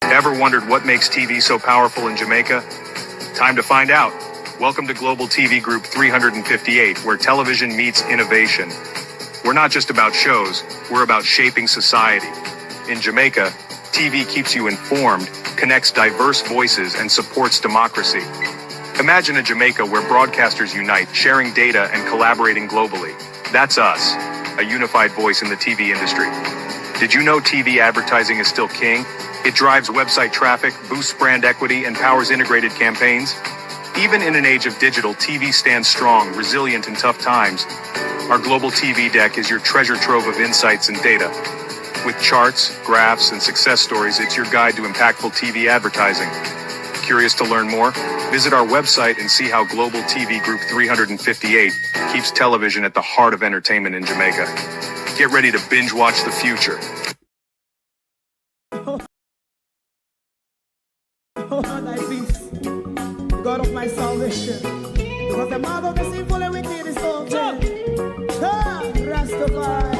Ever wondered what makes TV so powerful in Jamaica? Time to find out. Welcome to Global TV Group 358, where television meets innovation. We're not just about shows, we're about shaping society. In Jamaica, TV keeps you informed, connects diverse voices, and supports democracy. Imagine a Jamaica where broadcasters unite, sharing data and collaborating globally. That's us, a unified voice in the TV industry. Did you know TV advertising is still king? It drives website traffic, boosts brand equity, and powers integrated campaigns. Even in an age of digital, TV stands strong, resilient in tough times. Our global TV deck is your treasure trove of insights and data. With charts, graphs, and success stories, it's your guide to impactful TV advertising. Curious to learn more? Visit our website and see how Global TV Group 358 keeps television at the heart of entertainment in Jamaica. Get ready to binge watch the future. Oh, thy peace, God of my salvation, because the mouth of the sinful and wicked is open. Rastafari.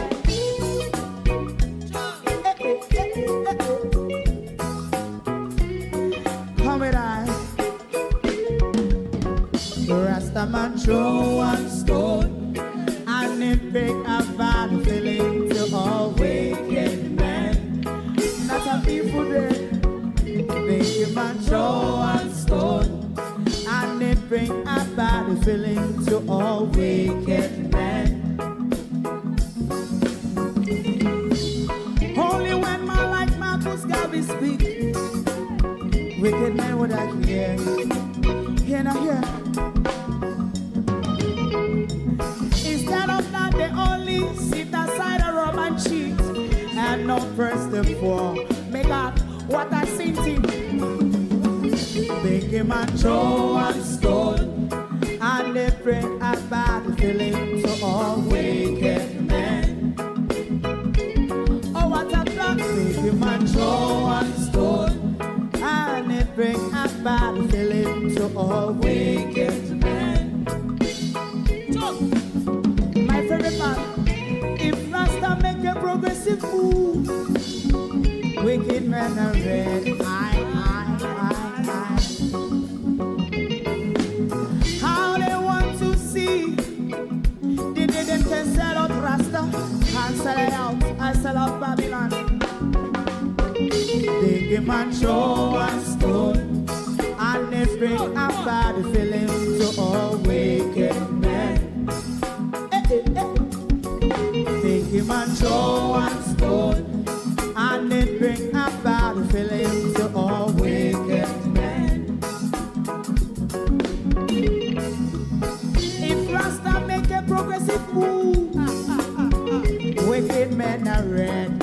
Come with I. Rastaman throw one stone, and it break a bad feeling to all wicked men. Not a people there. Make a man throw one stone, and it bring a bad feeling to all wicked men. Only when man like Marcus Garvey speak, wicked men would I hear. Hear not hear. Instead of that, they only sit aside and rub and cheat, and not press the poor. Make up what I seen to. Make a man throw one stone, and they bring a bad feeling to all wicked men. Oh, what a plan. Make a man throw one stone, and they bring a bad feeling to all wicked men. My favorite man, if Rasta make a progressive move, wicked men are red. How they want to see the day them can sell out Rasta and sell it out and sell out Babylon. Big man throw one stone, and they bring a bad feeling to all wicked men. Big man throw one stone, and it bring a bad feeling to all wicked men. If Rasta make a progressive move, wicked men are red.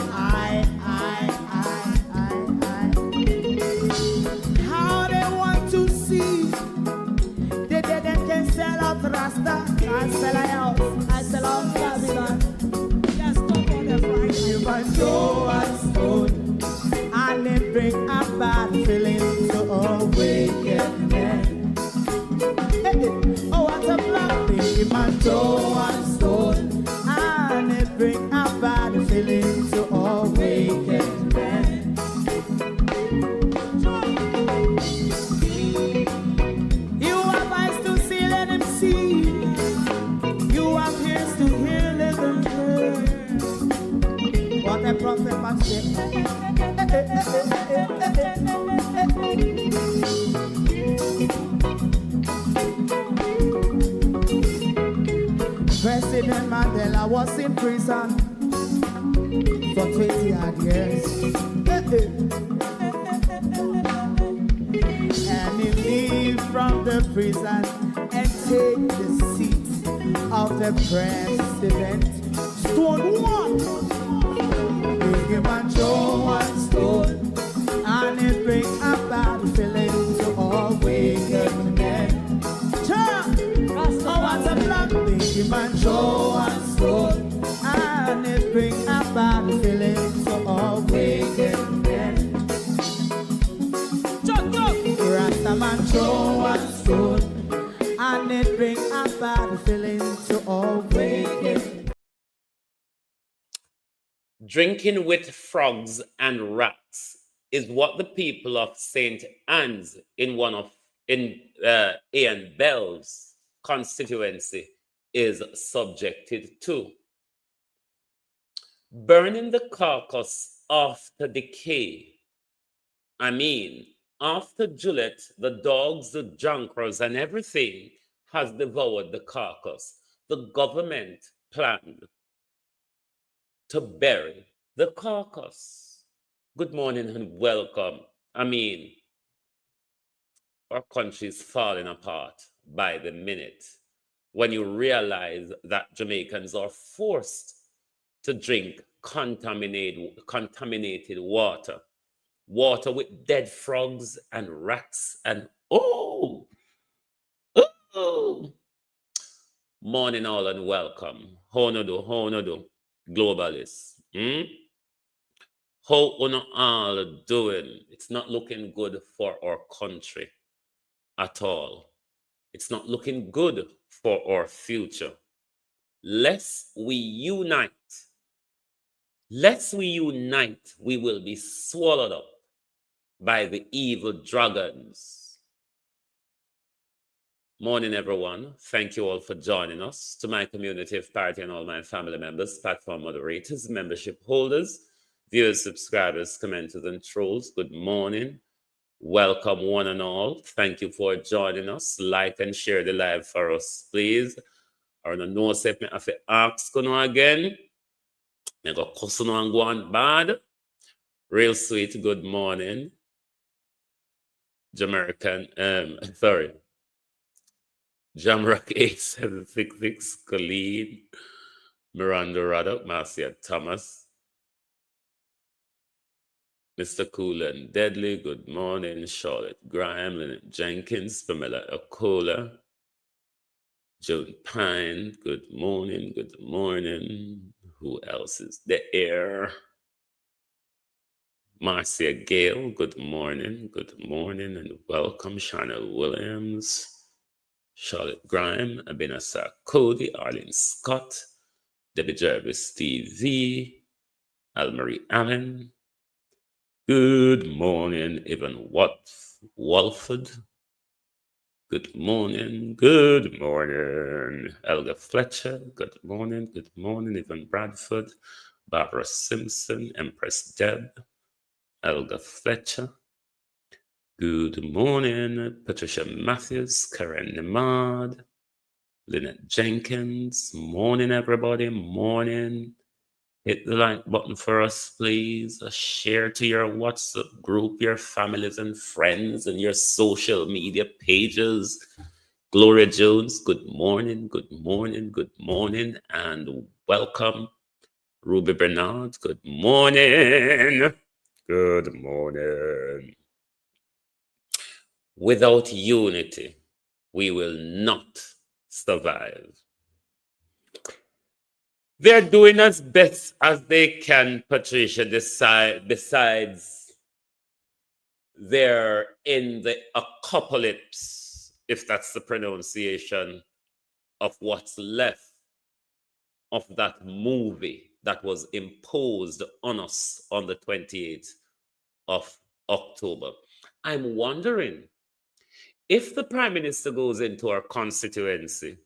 How they want to see the dead them can sell out Rasta and sell out and sell out Babylon. You must throw a stone, and it bring a bad feeling to all wicked men. Oh, what a black thing. You must throw a stone, and it bring a bad feeling to all wicked men. You have eyes to see, let him see. You have ears to hear, let them hear. What a prophet must say. President Mandela was in prison for 20 odd years. And he leave from the prison and take the seat of the president. Stone one. Big man throw one stone, and it bring a bad feeling to all wicked men. Oh, what a black big man throw one stone, and it bring a bad feeling to all wicked men. Rasta man throw one stone, and it bring a bad feeling to all wicked men. Drinking with frogs and rats is what the people of St. Anne's in Ian Bell's constituency is subjected to. Burning the carcass after decay. I mean, after Juliet, the dogs, the Jankros, and everything has devoured the carcass, the government planned to bury the carcass. Good morning and welcome. I mean, our country is falling apart by the minute when you realize that Jamaicans are forced to drink contaminated water with dead frogs and rats and oh. Morning all and welcome. How no do, globalists. How una all doing? It's not looking good for our country at all. It's not looking good for our future. Lest we unite, we will be swallowed up by the evil dragons. Morning, everyone. Thank you all for joining us. To my community of party and all my family members, platform moderators, membership holders, viewers, subscribers, commenters, and trolls, good morning. Welcome, one and all. Thank you for joining us. Like and share the live for us, please. Or no say me have to ask you again. I go cuss you and go on bad. Real sweet. Good morning, Jamaican. Jamrock 8766, Colleen, Miranda Raddock, Marcia Thomas, Mr. Cool and Deadly, good morning, Charlotte Graham, Lynette Jenkins, Pamela Okola, Joan Pine, good morning, who else is there? Marcia Gale, good morning, and welcome, Shana Williams, Charlotte Graham, Abinasa Cody, Arlene Scott, Debbie Jervis TV, Almarie Allen. Good morning, Evan Walford. Good morning, Elga Fletcher. Good morning, Evan Bradford, Barbara Simpson, Empress Deb, Elga Fletcher. Good morning, Patricia Matthews, Karen Nemad, Lynette Jenkins. Morning, everybody. Morning. Hit the like button for us, please. Share to your WhatsApp group, your families and friends, and your social media pages. Gloria Jones, good morning, and welcome. Ruby Bernard, good morning. Without unity, we will not survive. They're doing as best as they can, Patricia, besides they're in the apocalypse, if that's the pronunciation, of what's left of that movie that was imposed on us on the 28th of October. I'm wondering, if the Prime Minister goes into our constituency,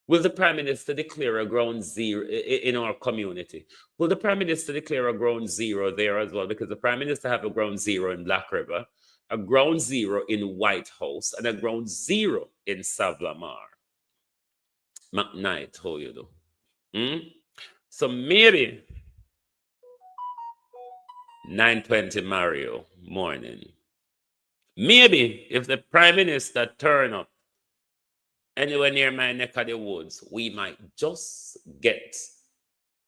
will the Prime Minister declare a ground zero in our community? Will the Prime Minister declare a ground zero there as well? Because the Prime Minister have a ground zero in Black River, a ground zero in White House, and a ground zero in Savlamar. McKnight, how you do? So maybe 9:20 Mario morning. Maybe if the Prime Minister turn up anywhere near my neck of the woods, we might just get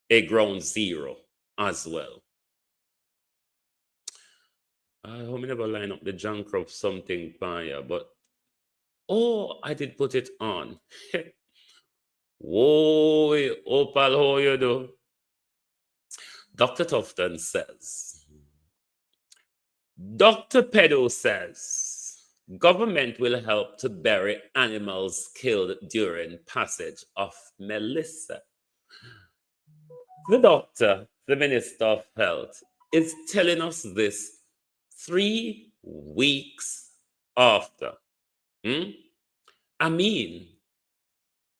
a ground zero as well. I hope I never line up the Jankro of something fire, but I did put it on. Whoa, Opal, how you do? Dr. Tufton says, Dr. Pedo says, government will help to bury animals killed during passage of Melissa. The doctor, the Minister of Health, is telling us this 3 weeks after. I mean,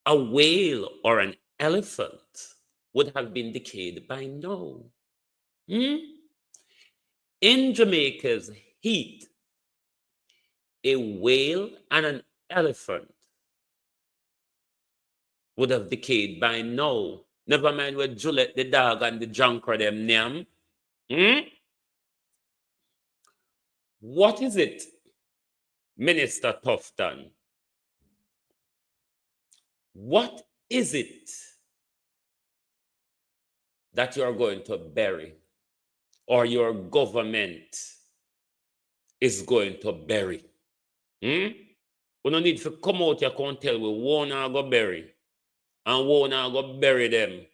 a whale or an elephant would have been decayed by now. In Jamaica's heat, a whale and an elephant would have decayed by now. Never mind with Juliet the dog and the Jankro them name. What is it, Minister Tufton? What is it that you're going to bury, or your government is going to bury? We don't need to come out here and tell we won't go bury and won't go bury them.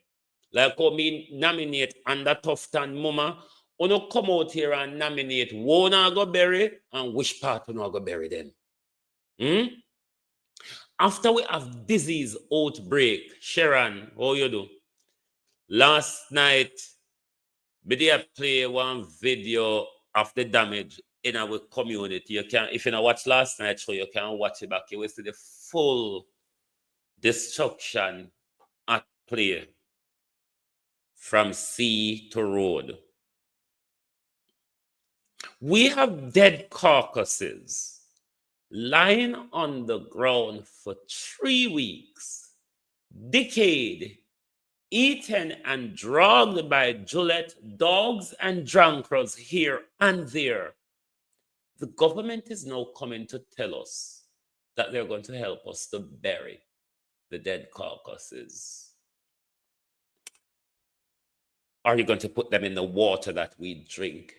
Like how me nominate under Tufton Mama, we don't come out here and nominate won't go bury and which part we not go bury them. After we have disease outbreak, Sharon, how you do? Last night, we did play one video of the damage in our community. You can, if you not watch last night show, you can watch it back. You will see the full destruction at play from sea to road. We have dead carcasses lying on the ground for 3 weeks, decayed, eaten and dragged by Juliet, dogs and Jankros here and there. The government is now coming to tell us that they're going to help us to bury the dead carcasses. Are you going to put them in the water that we drink,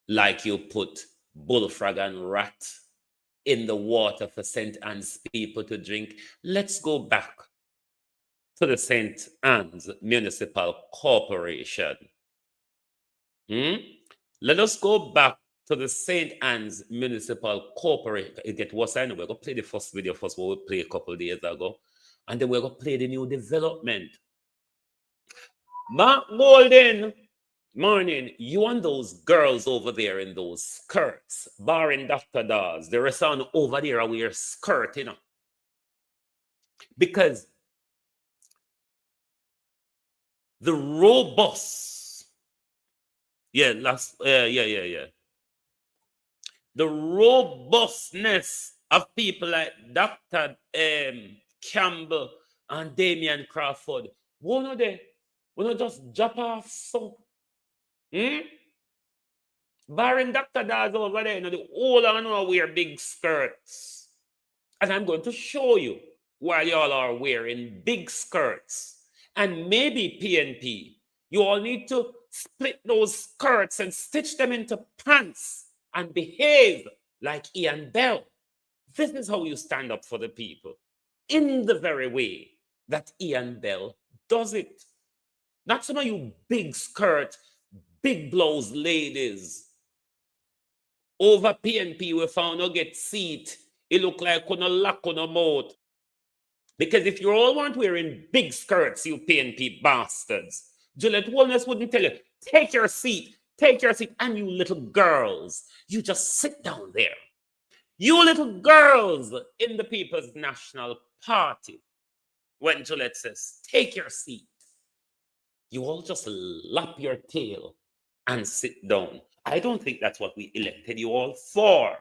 like you put bullfrog and rat in the water for St. Anne's people to drink? Let's go back to the St. Anne's Municipal Corporation. Let us go back to the St. Anne's Municipal Corporation. It gets worse. I know we're going to play the first video first, what we played a couple of days ago. And then we're going to play the new development. Mark Golden, morning. You and those girls over there in those skirts, barring Dr. Dawes, the rest on over there are wearing skirt, you know. Because the robust, the robustness of people like Dr. Campbell and Damian Crawford, one of them, we not just jump off so. Barring Dr. Dawes over there, you know, the whole of them wear big skirts. And I'm going to show you why y'all are wearing big skirts. And maybe PNP, you all need to split those skirts and stitch them into pants and behave like Ian Bell. This is how you stand up for the people, in the very way that Ian Bell does it. Not some of you big skirt, big blouse ladies. Over PNP, we found no get seat. It look like on a lock on a mouth. Because if you all want wearing big skirts, you PNP bastards, Juliet Wellness wouldn't tell you, take your seat. And you little girls, you just sit down there. You little girls in the People's National Party, when Juliet says, take your seat, you all just lap your tail and sit down. I don't think that's what we elected you all for.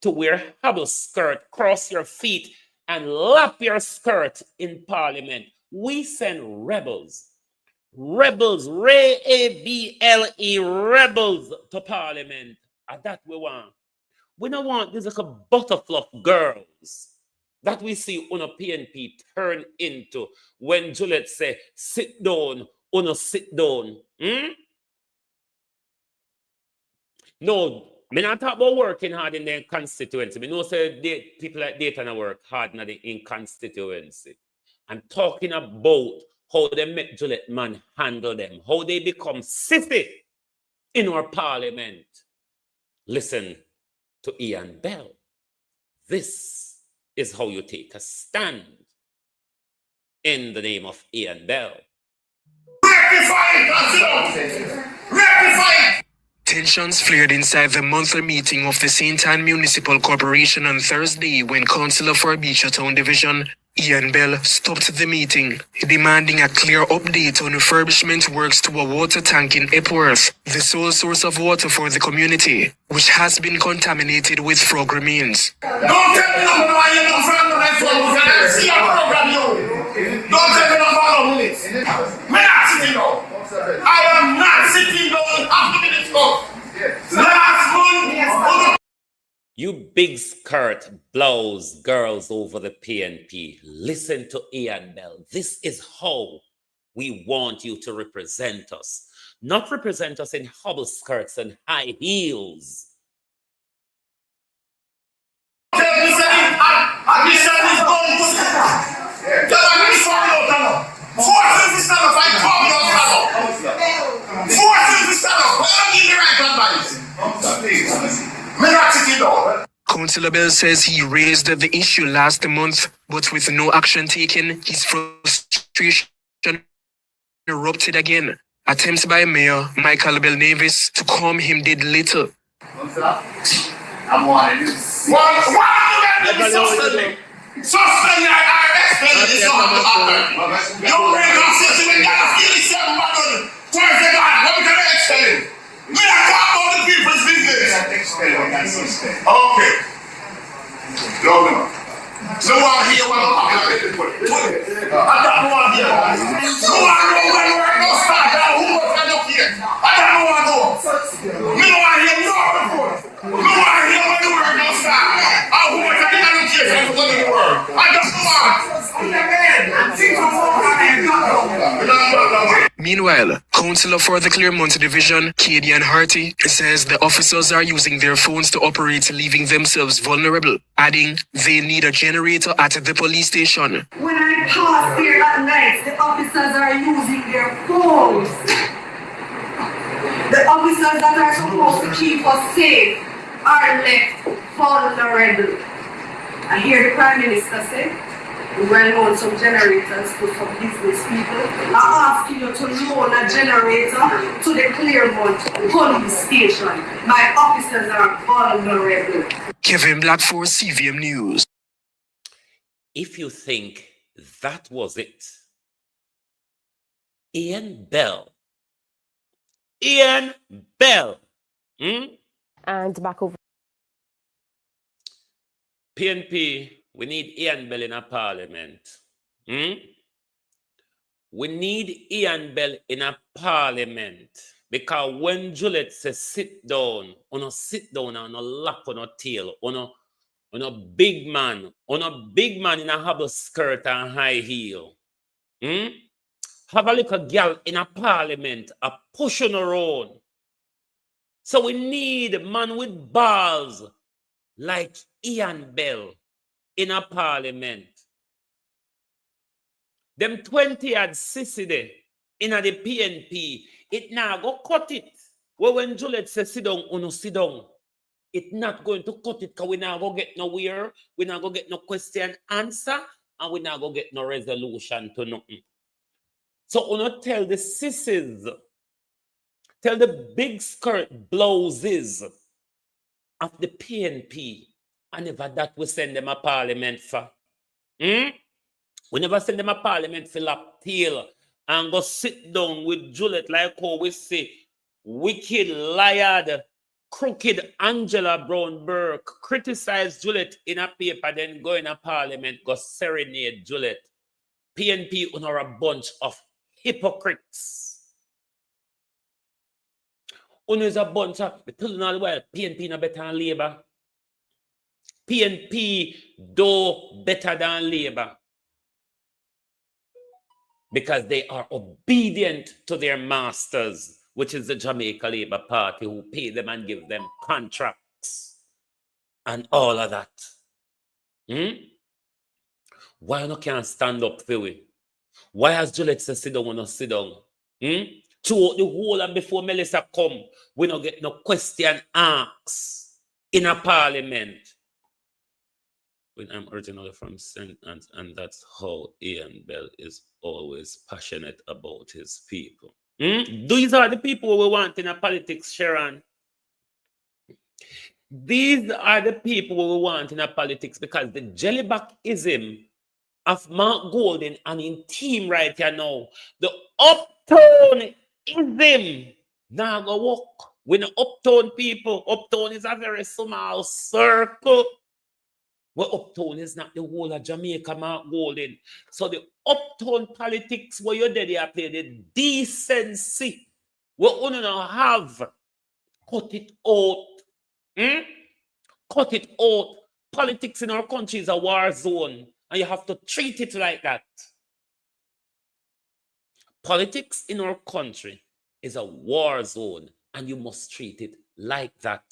To wear hobble skirt, cross your feet, and lap your skirt in Parliament. We send rebels, R-A-B-L-E, rebels to Parliament. And that we want. We don't want these like a butterfluff girls that we see on a PNP turn into when Juliet say, sit down, sit down. No, I'm not talking about working hard in their constituency. I know say people like Dayton work hard in constituency. I'm talking about how they make Juliet man handle them, how they become sissy in our Parliament. Listen to Ian Bell. This is how you take a stand in the name of Ian Bell. Rectify it! Rectify it! Tensions flared inside the monthly meeting of the St. Ann Municipal Corporation on Thursday when Councillor for Beachertown Division Ian Bell stopped the meeting, demanding a clear update on refurbishment works to a water tank in Epworth, the sole source of water for the community, which has been contaminated with frog remains. Don't tell me no why you don't friend the next one. I see a program you. Don't tell me no follow minutes. Me not sitting down. I am not sitting down after minutes go. Last month. You big skirt blouse girls over the PNP, listen to Ian Bell. This is how we want you to represent us. Not represent us in hobble skirts and high heels. Councillor Bell says he raised the issue last month, but with no action taken, his frustration erupted again. Attempts by Mayor Michael Bell Davis to calm him did little. I'm wanting this. Suspend I explain this on the other. You bring us to the guy, feel it, seven Thursday night, what can I explain? We are talking about the people's business. Okay. No. So what here, what I don't want here. No one know when we're going to start. Who was I up here? I don't want to know. We don't want to hear no report. We want to hear when we're going to start. Who was I don't care if I'm going to the world. I don't want. Meanwhile, Councillor for the Claremont Division, Cadian Harty, says the officers are using their phones to operate, leaving themselves vulnerable, adding they need a generator at the police station. When I pass here at night, the officers are using their phones. The officers that are supposed to keep us safe are left vulnerable. I hear the Prime Minister say, we will loan some generators to some business people. I ask you to loan a generator to the Claremont police station. My officers are vulnerable. Kevin Black for CVM News. If you think that was it, Ian Bell. And back over. PNP, we need Ian Bell in a parliament. We need Ian Bell in a parliament. Because when Juliet says sit down, on sit down and lap on a tail, on a big man in a hobble skirt and high heel. Have a little girl in a parliament, a push on her own. So we need a man with balls like Ian Bell in a parliament. Them 20 had sissy there in a the PNP. It now go cut it. Well, when Juliet says sit down, uno sit down. It not going to cut it because we now go get nowhere. We now go get no question answer. And we now go get no resolution to nothing. So uno tell the sissies, tell the big skirt blouses of the PNP. And never that we send them a parliament for. We never send them a parliament for lap tail and go sit down with Juliet like how we say wicked, liar, crooked Angela Brown Burke criticize Juliet in a paper, then go in a parliament, go serenade Juliet. PNP are a bunch of hypocrites. Is a bunch of, we tell you all well, PNP no better than Labour. PNP do better than Labour. Because they are obedient to their masters, which is the Jamaica Labour Party, who pay them and give them contracts and all of that. Why no can't stand up for we? Why has Juliet said sit down when no sit down? Throughout the whole and before Melissa come, we don't get no question asked in a parliament. When I'm originally from St. Anne's, and that's how Ian Bell is always passionate about his people. These are the people we want in a politics, Sharon. These are the people we want in our politics because the jellybackism of Mark Golden and in team right here now, the uptownism now go walk. When the uptown people, uptown is a very small circle. Well, uptown is not the whole of Jamaica, Mark Golden. So the uptown politics where you're there, they play the decency. What we don't have, cut it out. Cut it out. Politics in our country is a war zone, and you have to treat it like that. Politics in our country is a war zone, and you must treat it like that.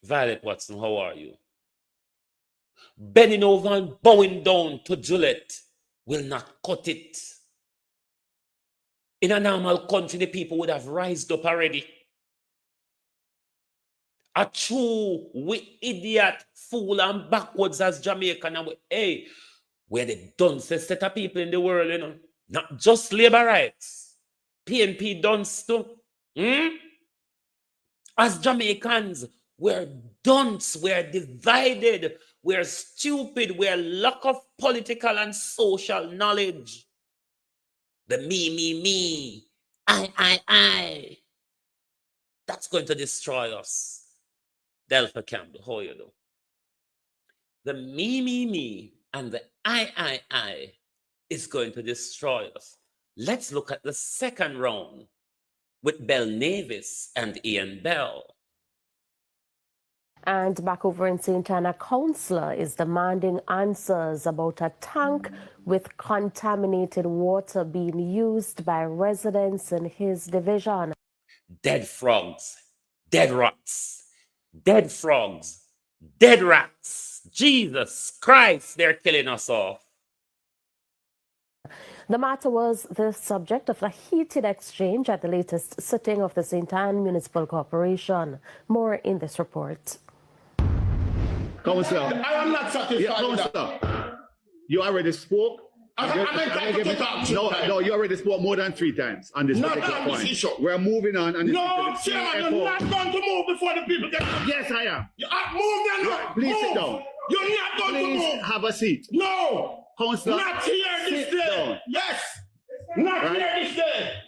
Violet Watson, how are you? Bending over and bowing down to Juliet will not cut it. In a normal country, the people would have rised up already. A true, we idiot, fool, and backwards as Jamaican. And hey, we're the dumbest set of people in the world, you know. Not just labor rights. PNP dunce too. As Jamaicans, we're dunce, we're divided, we're stupid, we're lack of political and social knowledge. The me, I. That's going to destroy us. Delpha Campbell, how you do? The me, and the I is going to destroy us. Let's look at the second round with Bell Navis and Ian Bell. And back over in St. Anna, a councillor is demanding answers about a tank with contaminated water being used by residents in his division. Dead frogs, dead rats, dead frogs, dead rats. Jesus Christ, they're killing us off. The matter was the subject of a heated exchange at the latest sitting of the St. Anne Municipal Corporation. More in this report. Councillor, I am not satisfied. yeah, Councillor, you already spoke. No, you already spoke more than 3 times on this particular point. We're moving on. And no, Chairman, you're not going to move before the people get. Yes, I am. You move then. Right, please sit down. You're not going to move. Have a seat. No. Councillor, not here this day. Down. Yes. Not here this day.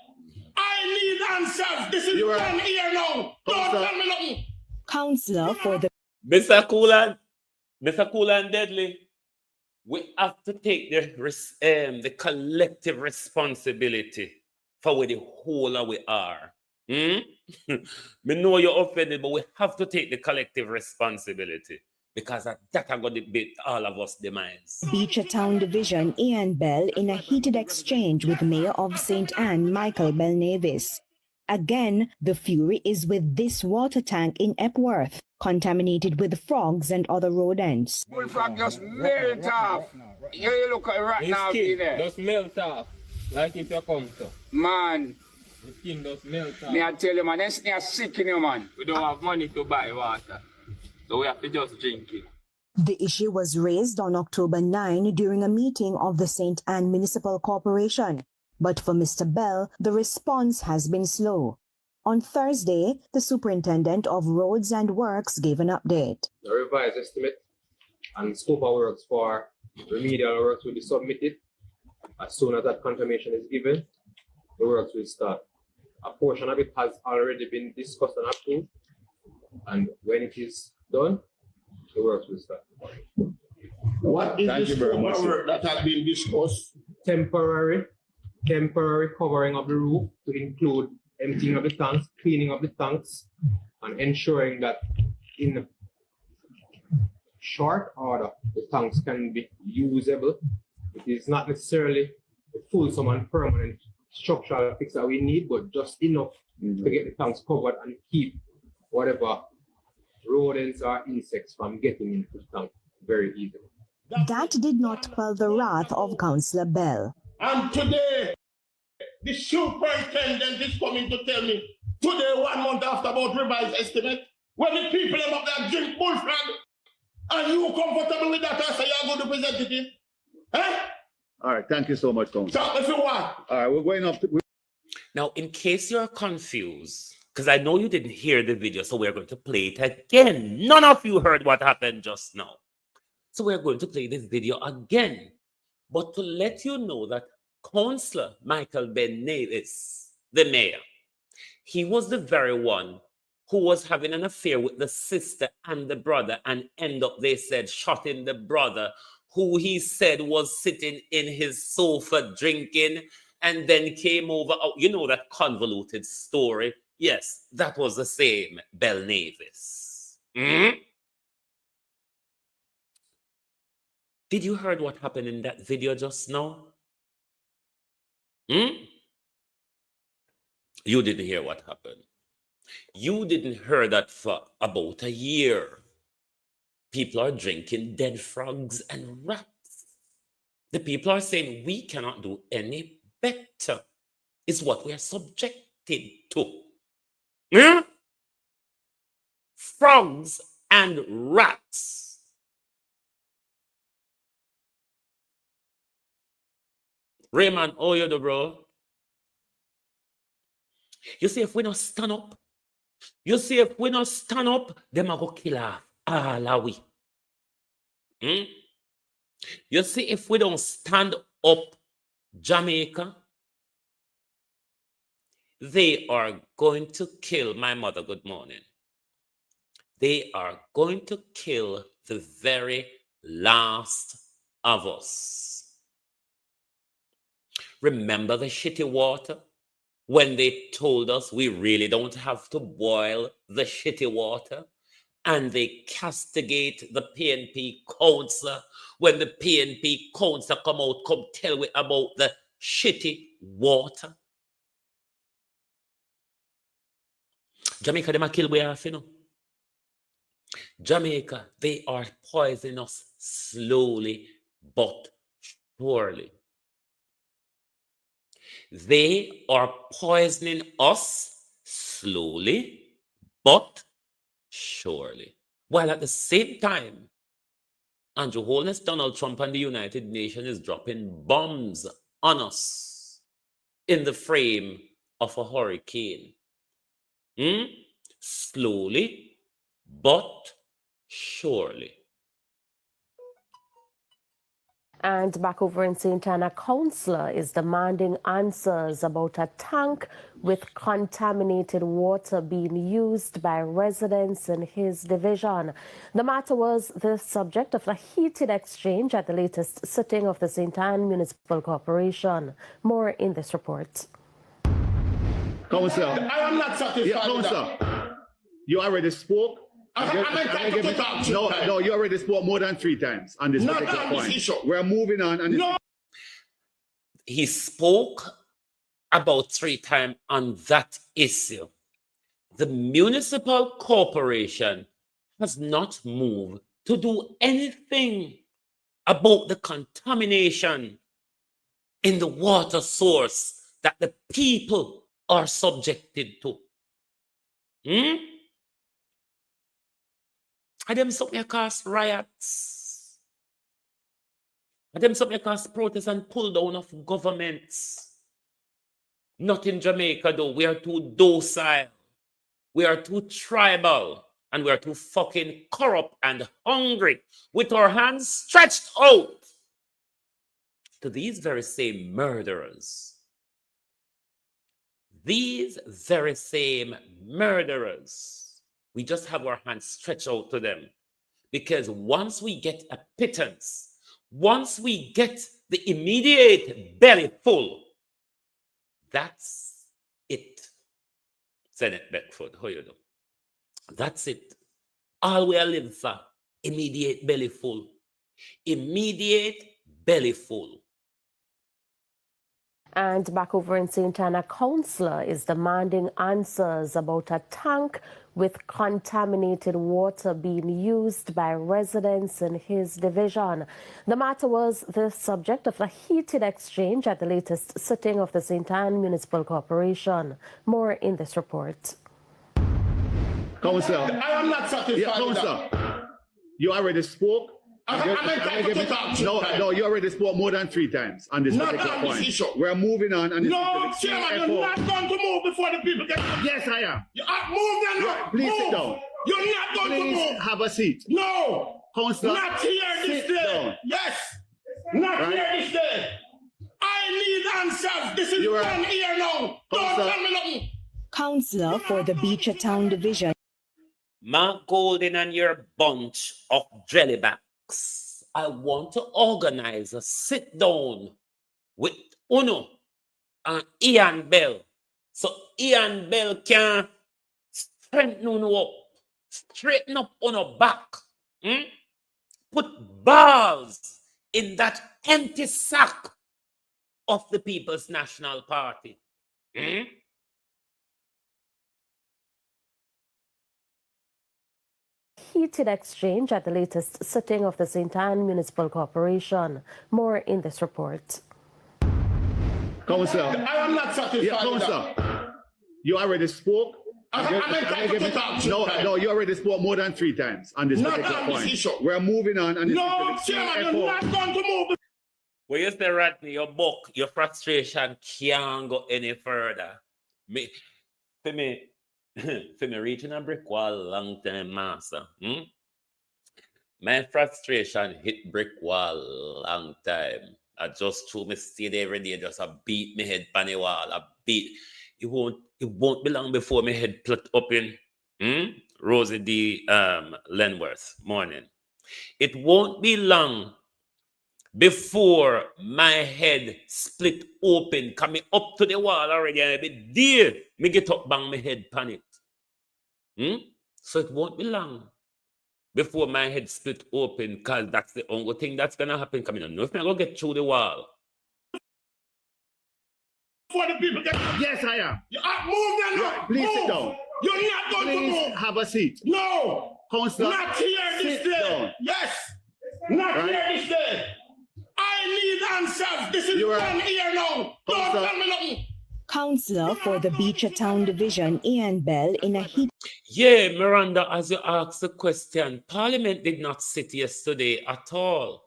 I need answers. This is done here now. Don't tell me nothing. Councillor for the Mr. Cool and Deadly, we have to take the collective responsibility for where the whole of we are. Me know you're offended, but we have to take the collective responsibility because that are going to be all of us demise. Beecher Town Division Ian Bell in a heated exchange with Mayor of St. Anne, Michael Bell Navis. Again, the fury is with this water tank in Epworth, contaminated with frogs and other rodents. Bullfrog just melt off. Here you look at it right now, there. Just melt off, like if you come to. Man. The skin just melt off. Me I tell you, man, them snake sick in you, man. We don't have money to buy water, so we have to just drink it. The issue was raised on October 9 during a meeting of the St. Anne Municipal Corporation. But for Mr. Bell, the response has been slow. On Thursday, the Superintendent of Roads and Works gave an update. The revised estimate and scope of works for remedial works will be submitted. As soon as that confirmation is given, the works will start. A portion of it has already been discussed and approved, and when it is done, the works will start. What is the scope of work that has been discussed? Temporary covering of the roof to include emptying of the tanks, cleaning of the tanks, and ensuring that in short order the tanks can be usable. It is not necessarily the fulsome and permanent structural fix that we need, but just enough to get the tanks covered and keep whatever rodents or insects from getting into the tank very easily. That did not quell the wrath of Councillor Bell. And today, the superintendent is coming to tell me, today, 1 month after about revised estimate, when the people up there drink bullfrog, and you comfortable with that, I say you're good representative? Eh? All right, thank you so much, Councillor. Talk if you want. All right, we're going up to... Now, in case you're confused, because I know you didn't hear the video, so we're going to play it again. None of you heard what happened just now. So we're going to play this video again. But to let you know that Councillor Michael Ben Nevis, the mayor, he was the very one who was having an affair with the sister and the brother, and end up, they said, shotting the brother, who he said was sitting in his sofa drinking, and then came over. Oh, you know that convoluted story? Yes, that was the same Bell Nevis. Mm-hmm. Did you heard what happened in that video just now? You didn't hear what happened. You didn't hear that for about a year. People are drinking dead frogs and rats. The people are saying we cannot do any better. It's what we are subjected to. Frogs and rats. Raymond, oh, you do, bro. You see, if we don't stand up, them are going to kill off all of we. You see, if we don't stand up, Jamaica, they are going to kill my mother. Good morning. They are going to kill the very last of us. Remember the shitty water? When they told us we really don't have to boil the shitty water, and they castigate the PNP councillor when the PNP councillor come tell me about the shitty water. Jamaica, they might kill we off, you know. Jamaica, they are poisoning us slowly but surely. They are poisoning us slowly but surely. While at the same time, Andrew Holness, Donald Trump, and the United Nations is dropping bombs on us in the frame of a hurricane. Slowly but surely. And back over in St. Anna, councillor is demanding answers about a tank with contaminated water being used by residents in his division. The matter was the subject of a heated exchange at the latest sitting of the St. Anne Municipal Corporation. More in this report. Councillor, I am not satisfied. Yeah, Councillor, you already spoke. No, you already spoke more than 3 times on this particular point. We're moving on. And he spoke about 3 times on that issue. The municipal corporation has not moved to do anything about the contamination in the water source that the people are subjected to. And them something cause riots. And them something cause protests and pull down of governments. Not in Jamaica though. We are too docile. We are too tribal. And we are too fucking corrupt and hungry with our hands stretched out to these very same murderers. These very same murderers. We just have our hands stretched out to them. Because once we get a pittance, once we get the immediate belly full, that's it. Senate Beckford, how you do? That's it. All we are living for, immediate belly full. Immediate belly full. And back over in St. Anna, councillor is demanding answers about a tank with contaminated water being used by residents in his division. The matter was the subject of a heated exchange at the latest sitting of the St. Anne Municipal Corporation. More in this report. Councillor, I am not satisfied. Yeah, Councillor, you already spoke. No, you already spoke more than 3 times on this particular point. We're moving on. And no, Chairman, you're not going to move before the people get. Yes, I am. You move then. Right, please sit down. You're not going to Please move. have a seat. No. Councillor, Not here this sit day. down. Yes. Not Right. here this day. I need answers. This is You are- done here now. Don't Councillor. tell me nothing. Councillor for the Beecher Town Division, Mark Golden and your bunch of jellybacks. I want to organize a sit down with Uno and Ian Bell. So Ian Bell can strengthen Uno up, straighten up Uno back. Put balls in that empty sack of the People's National Party. Heated exchange at the latest sitting of the St. Anne Municipal Corporation. More in this report. Councillor. I am not satisfied. Yeah, with Councillor. that. You already spoke. I'm entitled to talk. No, you already spoke more than 3 times on this Not particular on this point. issue. We're moving on. And No, Chairman, you're not going to move. Well, you say, Rodney, your book, your frustration can't go any further. For me reaching a brick wall long time, master. My frustration hit brick wall long time. I just threw me stayed every day, just a beat me head pan the wall. I beat. It won't be long before my head put up in Rosie D. Lenworth morning. It won't be long before my head split open, coming up to the wall already, and I be there. Me get up, bang my head pan it. So it won't be long before my head split open, because that's the only thing that's gonna happen. Coming on, if I go get through the wall. For the people get. Yes, I am. You move then. Right, please sit down. You're not going to Please move. have a seat. No. Councillor, Not here this sit day. down. Yes. Not Right. here this day. I need answers. This is You are- done here now. Don't Councillor. tell me nothing. Councillor for the Beecher Town Division, Ian Bell, in a heat. Yeah, Miranda, as you asked the question, Parliament did not sit yesterday at all.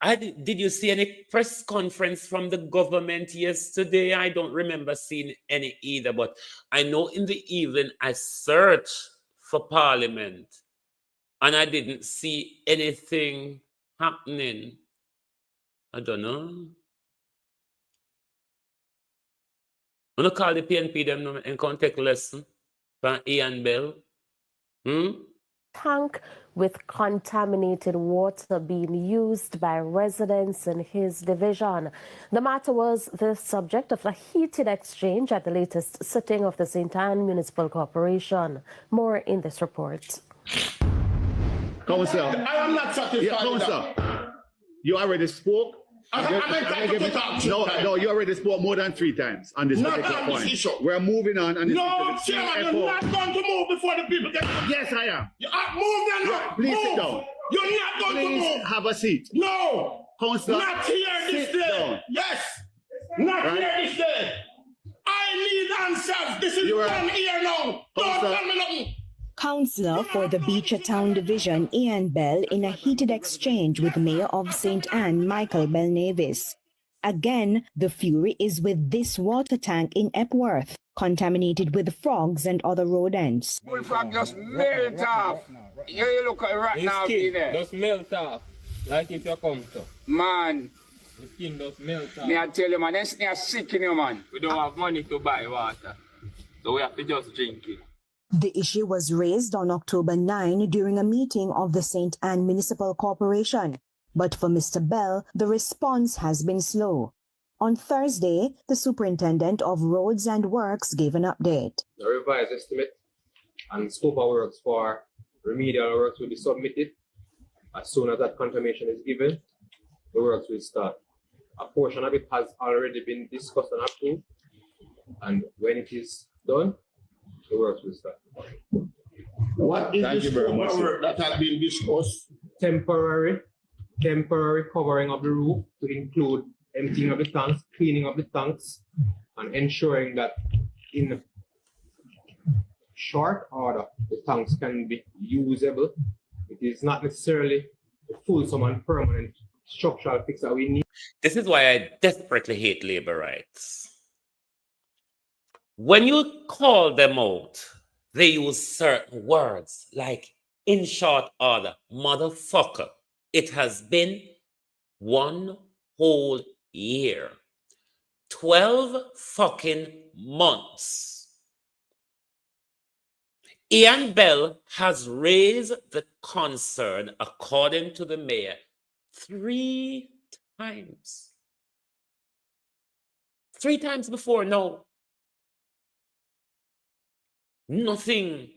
Did you see any press conference from the government yesterday? I don't remember seeing any either, but I know in the evening I searched for Parliament and I didn't see anything happening. I don't know. I'm going to call the PNP them and come take a lesson from Ian Bell. Tank with contaminated water being used by residents in his division. The matter was the subject of a heated exchange at the latest sitting of the St. Anne Municipal Corporation. More in this report. Councillor. I am not satisfied. Yeah, with that. Councillor. You already spoke. I'm entitled to talk. No, you already spoke more than 3 times on this Not particular on this point. issue. We're moving on. And No, Chairman, you're not going to move before the people get. Yes, I am. You move then. Right, please move. sit down. You're not going to Please move. have a seat. No. Councillor, Not here this sit day. down. Yes. Not Right. here this day. I need answers. This is You are- done here now. Don't Councillor. tell me nothing. Councillor for the Beecher Town Division, Ian Bell, in a heated exchange with Mayor of St. Anne, Michael Belnavis. Again, the fury is with this water tank in Epworth, contaminated with frogs and other rodents. Bullfrog just melt off. You look at it right now, in there. Just melt off. Like if you come to. Man, The skin just melt off. me I tell you, man, this thing is sick in you, man. We don't have money to buy water. So we have to just drink it. The issue was raised on October 9 during a meeting of the St. Anne Municipal Corporation. But for Mr. Bell, the response has been slow. On Thursday, the Superintendent of Roads and Works gave an update. The revised estimate and scope of works for remedial works will be submitted. As soon as that confirmation is given, the works will start. A portion of it has already been discussed and approved, and when it is done, the works will start. What is Thank the you very scope much, of sir. work that has been discussed? Temporary covering of the roof to include emptying of the tanks, cleaning of the tanks, and ensuring that in short order the tanks can be usable. It is not necessarily a fulsome and permanent structural fix that we need. This is why I desperately hate labor rights. When you call them out, they use certain words like in short order, motherfucker. It has been 1 whole year, 12 fucking months. Ian Bell has raised the concern, according to the mayor, 3 times. 3 times before, no. Nothing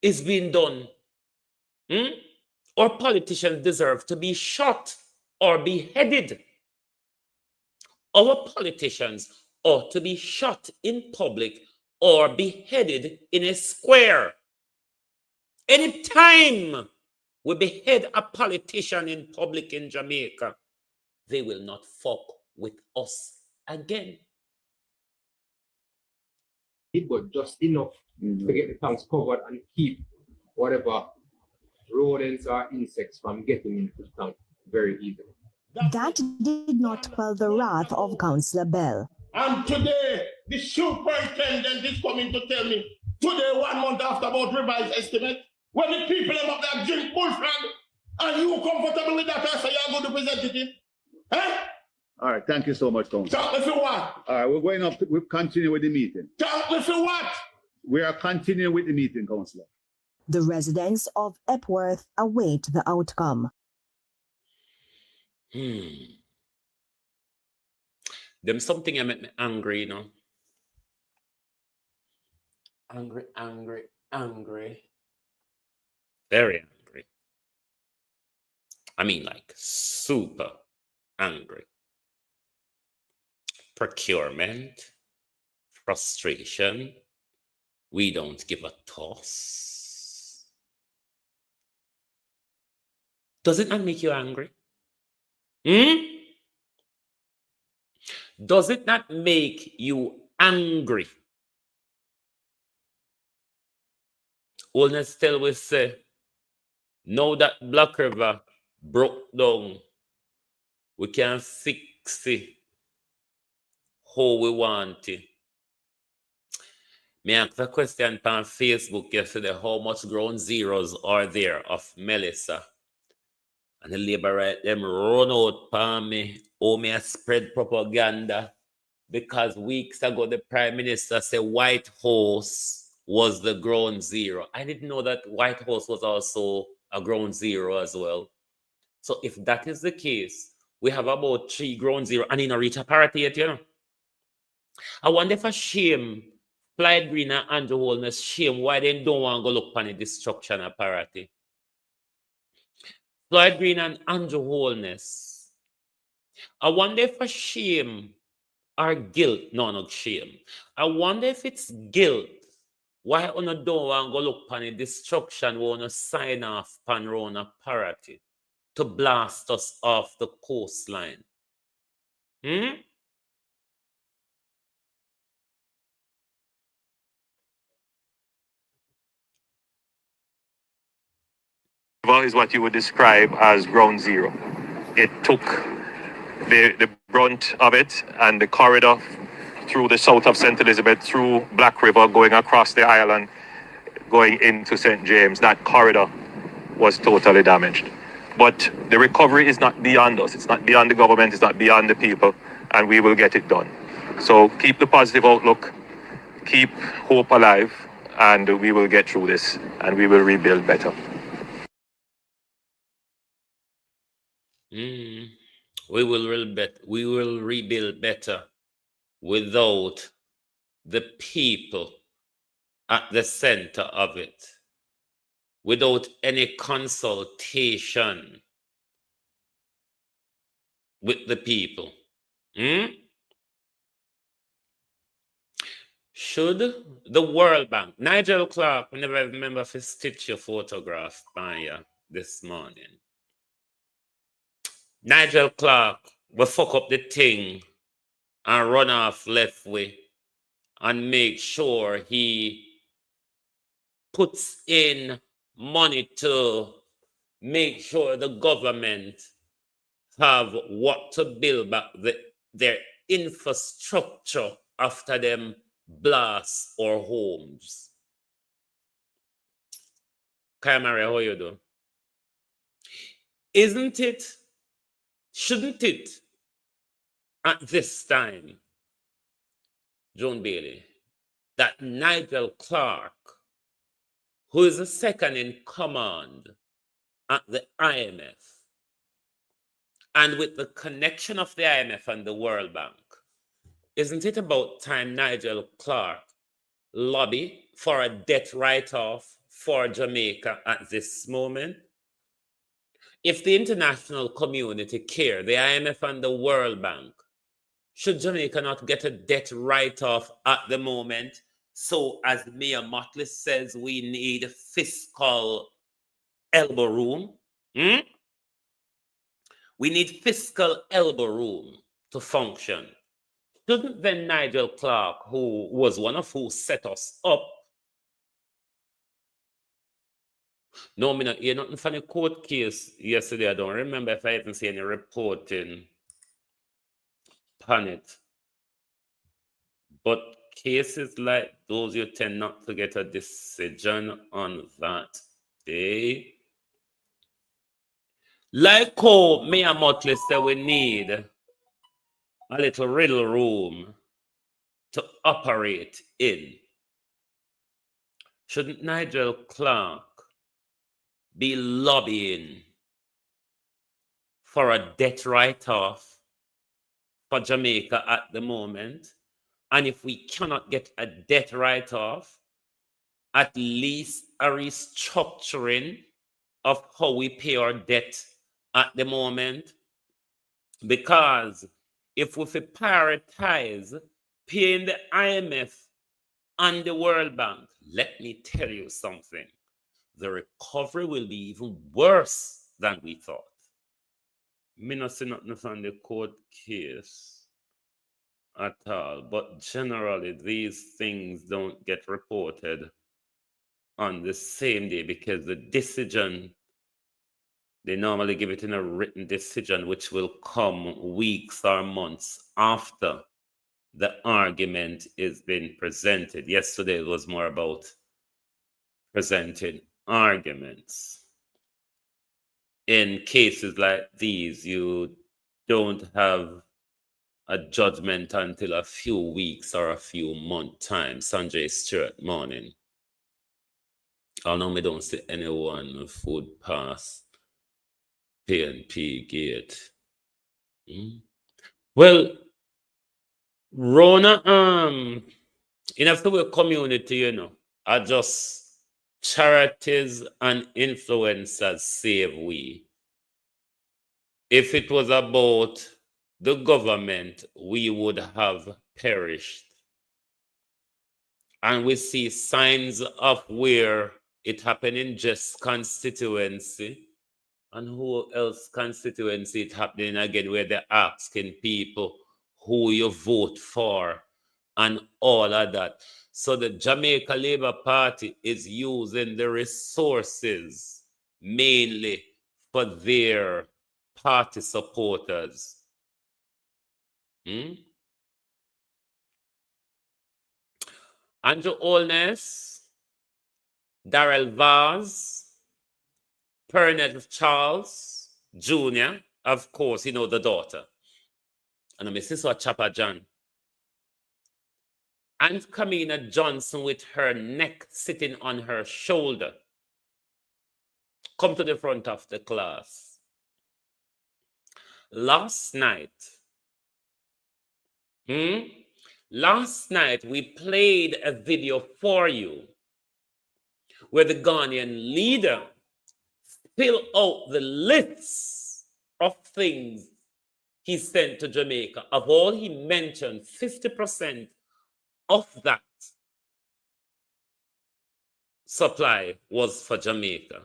is being done. Or politicians deserve to be shot or beheaded. Our politicians ought to be shot in public or beheaded in a square. Anytime we behead a politician in public in Jamaica, they will not fuck with us again. But just enough to get the tanks covered and keep whatever rodents or insects from getting into the tank very easily. That did not quell the wrath of Councillor Bell. And today, the superintendent is coming to tell me, today, 1 month after about revised estimate, when the people up there drink bullfrog, and you comfortable with that, I say you're a good representative. Eh? All right, thank you so much, Councillor. Talk me for what? All right, we're going up, we'll continue with the meeting. Talk me for what? We are continuing with the meeting, Councillor. The residents of Epworth await the outcome. Them something that make me angry, you know. Angry. Very angry. I mean, like, super angry. Procurement, frustration. We don't give a toss. Does it not make you angry? Does it not make you angry? Oldness still will say, now that Black River broke down, we can fix it how we want it. Me asked a question on Facebook yesterday, how much ground zeros are there of Melissa? And the labor right them run out for me, oh me a spread propaganda, because weeks ago the Prime Minister said White House was the ground zero. I didn't know that White House was also a ground zero as well. So if that is the case, we have about 3 ground zero and in a reach a parity yet, you know. I wonder if a shame, Floyd Green and Andrew Holness shame why they don't want to go look on the destruction of parity. Floyd Green and Andrew Holness. I wonder if a shame or guilt, no shame. I wonder if it's guilt. Why on don't want to go look on the destruction, we want to sign off pan round a parity to blast us off the coastline. Is what you would describe as ground zero. It took the brunt of it and the corridor through the south of St. Elizabeth, through Black River, going across the island, going into St. James. That corridor was totally damaged. But the recovery is not beyond us. It's not beyond the government. It's not beyond the people. And we will get it done. So keep the positive outlook. Keep hope alive. And we will get through this. And we will rebuild better. We will rebuild better without the people at the center of it, without any consultation with the people. Should the World Bank, Nigel Clark, I never remember if he stitched your photograph by you this morning. Nigel Clark will fuck up the thing and run off left way and make sure he puts in money to make sure the government have what to build back their infrastructure after them blasts our homes. Maria, how you do? Shouldn't it, at this time, Joan Bailey, that Nigel Clark, who is the second in command at the IMF, and with the connection of the IMF and the World Bank, isn't it about time Nigel Clark lobby for a debt write-off for Jamaica at this moment? If the international community care, the IMF and the World Bank, should Jamaica not get a debt write-off at the moment? So as Mayor Motley says, we need fiscal elbow room. We need fiscal elbow room to function. Shouldn't then Nigel Clark, who was one of who set us up, no, me not hear nothing from the court case yesterday. I don't remember if I even see any reporting on it. But cases like those, you tend not to get a decision on that day. Like how Mayor Motley said, we need a little riddle room to operate in. Shouldn't Nigel Clark be lobbying for a debt write-off for Jamaica at the moment? And if we cannot get a debt write-off, at least a restructuring of how we pay our debt at the moment. Because if we prioritize paying the IMF and the World Bank, let me tell you something, the recovery will be even worse than we thought. Me not see nothing from the court case at all, but generally these things don't get reported on the same day because the decision, they normally give it in a written decision which will come weeks or months after the argument is being presented. Yesterday it was more about presenting arguments. In cases like these, you don't have a judgment until a few weeks or a few months time. Sanjay Stewart, morning. Although we don't see anyone food pass PNP gate. Well, Rona, in a community, you know, are just charities and influencers save we. If it was about the government, we would have perished. And we see signs of where it happened in Just constituency. And who else constituency it happening again, where they're asking people who you vote for and all of that. So the Jamaica Labour Party is using the resources mainly for their party supporters. Andrew Olness, Darrell Vaz, Pernell Charles Jr., of course, you know, the daughter. And my sister Chapa John. And Kamina Johnson with her neck sitting on her shoulder. Come to the front of the class. Last night, we played a video for you where the Ghanaian leader spilled out the lists of things he sent to Jamaica. Of all he mentioned, 50% of that supply was for Jamaica.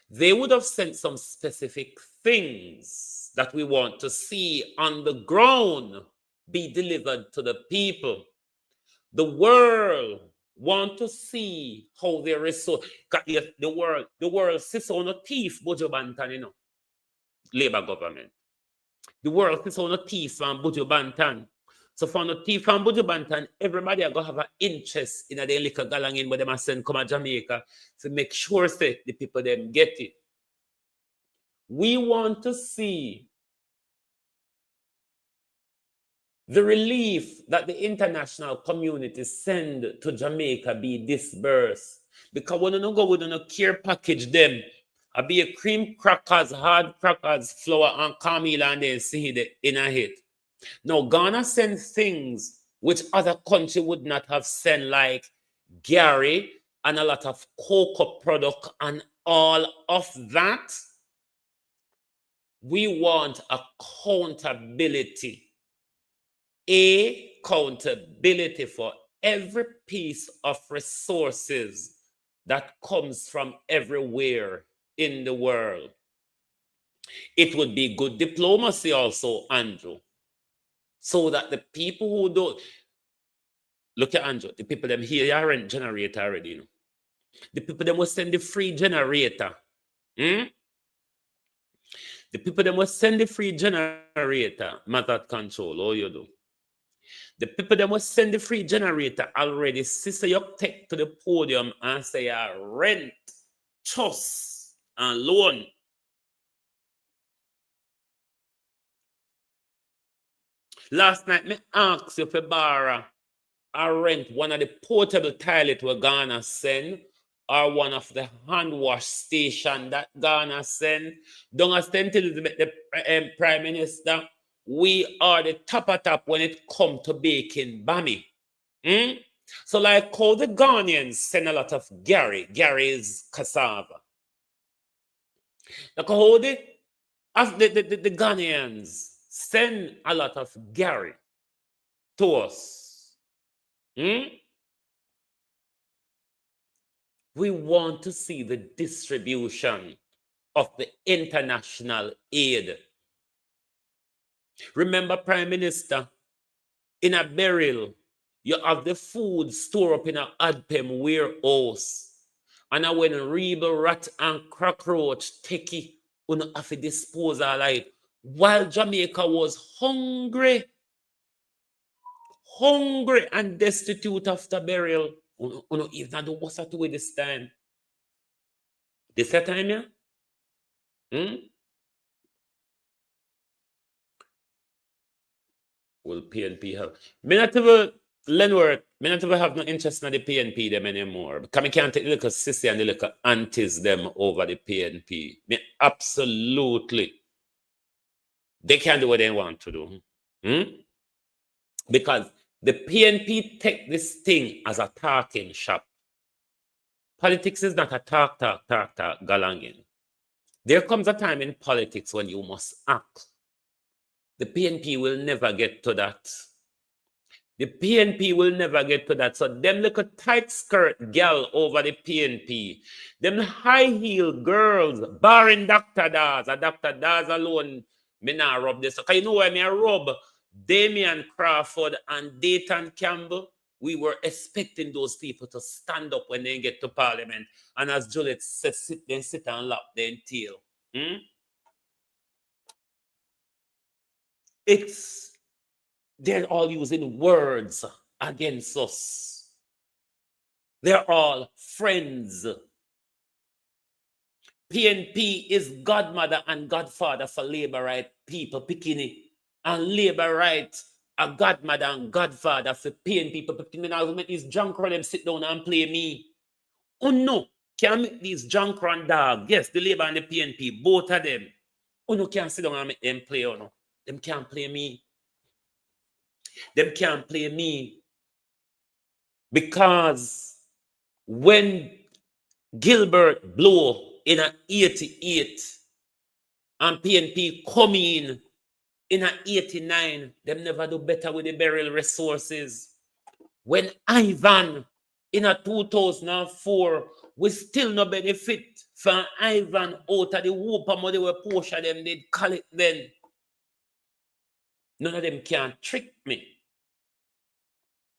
They would have sent some specific things that we want to see on the ground be delivered to the people. The world want to see how their resource. The world sits on a thief, Bojo Bantan, you know, Labour government. The world sits on a thief and Bojo Bantan. So for the thief and Bujubantan, everybody are going to have an interest in the liquor galangin where they must send come to Jamaica to make sure say the people them get it. We want to see the relief that the international community send to Jamaica be dispersed. Because when you don't go with no care package them, I be a cream crackers, hard crackers, flour and caramel and then see the inner hit. Now Ghana send things which other country would not have sent, like Gary and a lot of cocoa product and all of that. We want accountability. Accountability for every piece of resources that comes from everywhere in the world. It would be good diplomacy also, Andrew, so that the people who don't look at Andrew, the people them here are rent generator already, you know. The people them will send the free generator. The people them will send the free generator, matter control, all you do. The people them will send the free generator already. Sister, you take to the podium and say, rent, trust, and loan. Last night, me asked you for borrow or rent one of the portable toilet we're gonna send, or one of the hand wash station that Ghana send. Don't understand till the Prime Minister, we are the top of top when it comes to baking bami. So like how the Ghanaians send a lot of Gary. Gary is cassava. Like how the Ghanaians send a lot of Gary to us. We want to see the distribution of the international aid. Remember, Prime Minister, in a burial, you have the food stored up in an Adpem warehouse. And when rebel, rat, and cockroach take it, you have to dispose of it. While Jamaica was hungry and destitute after burial, even do what's that way this time? This time, yeah? Will PNP have? Me not even, Lenworth, me not even have no interest in the PNP them anymore. Because I can't take the little sissy and the little aunties them over the PNP. Me absolutely. They can do what they want to do. Because the PNP take this thing as a talking shop. Politics is not a talk, galangin. There comes a time in politics when you must act. The PNP will never get to that. The PNP will never get to that. So them little tight skirt gal over the PNP, them high heel girls, barring Dr. Daz, and Dr. Daz alone, me not rub this. Okay, you know why me rub Damian Crawford and Dayton Campbell? We were expecting those people to stand up when they get to Parliament. And as Juliet said, sit and lap their tail. They're all using words against us. They're all friends. PNP is godmother and godfather for labor right people picking it. And labor right a godmother and godfather for PNP people picking it. Now make these Jankro them sit down and play me. Oh no, can make these Jankro and dog. Yes, the labor and the PNP, both of them. Oh no, can't sit down and make them play or no. Them can't play me. Them can't play me. Because when Gilbert blow in a 88 and PNP come in a 89, them never do better with the burial resources. When Ivan in a 2004, we still no benefit from Ivan out of the whooper money where Portia them did call it then. None of them can trick me.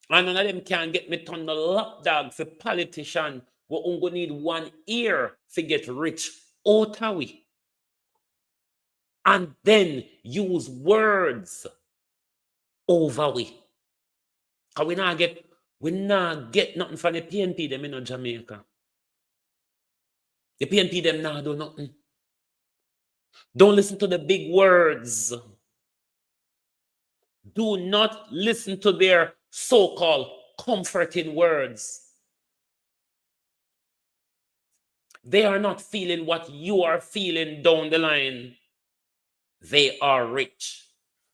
And none of them can get me turn the lapdog for politician who only need one ear to get rich out of we. And then use words over we. Cause we not get nothing from the PNP them in Jamaica. The PNP them now do nothing. Don't listen to the big words. Do not listen to their so-called comforting words. They are not feeling what you are feeling down the line. They are rich.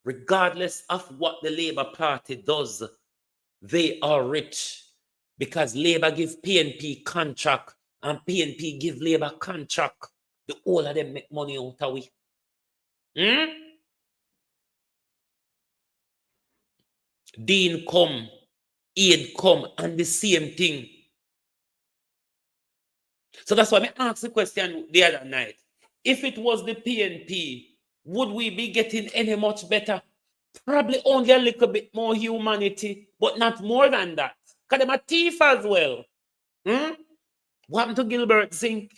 Regardless of what the Labour Party does, they are rich. Because Labour give PNP contract and PNP give Labour contract. The whole of them make money out of we. Dean come, aid come, and the same thing. So that's why I asked the question the other night. If it was the PNP, would we be getting any much better? Probably only a little bit more humanity, but not more than that. Because they're a thief as well. What happened to Gilbert Zinc?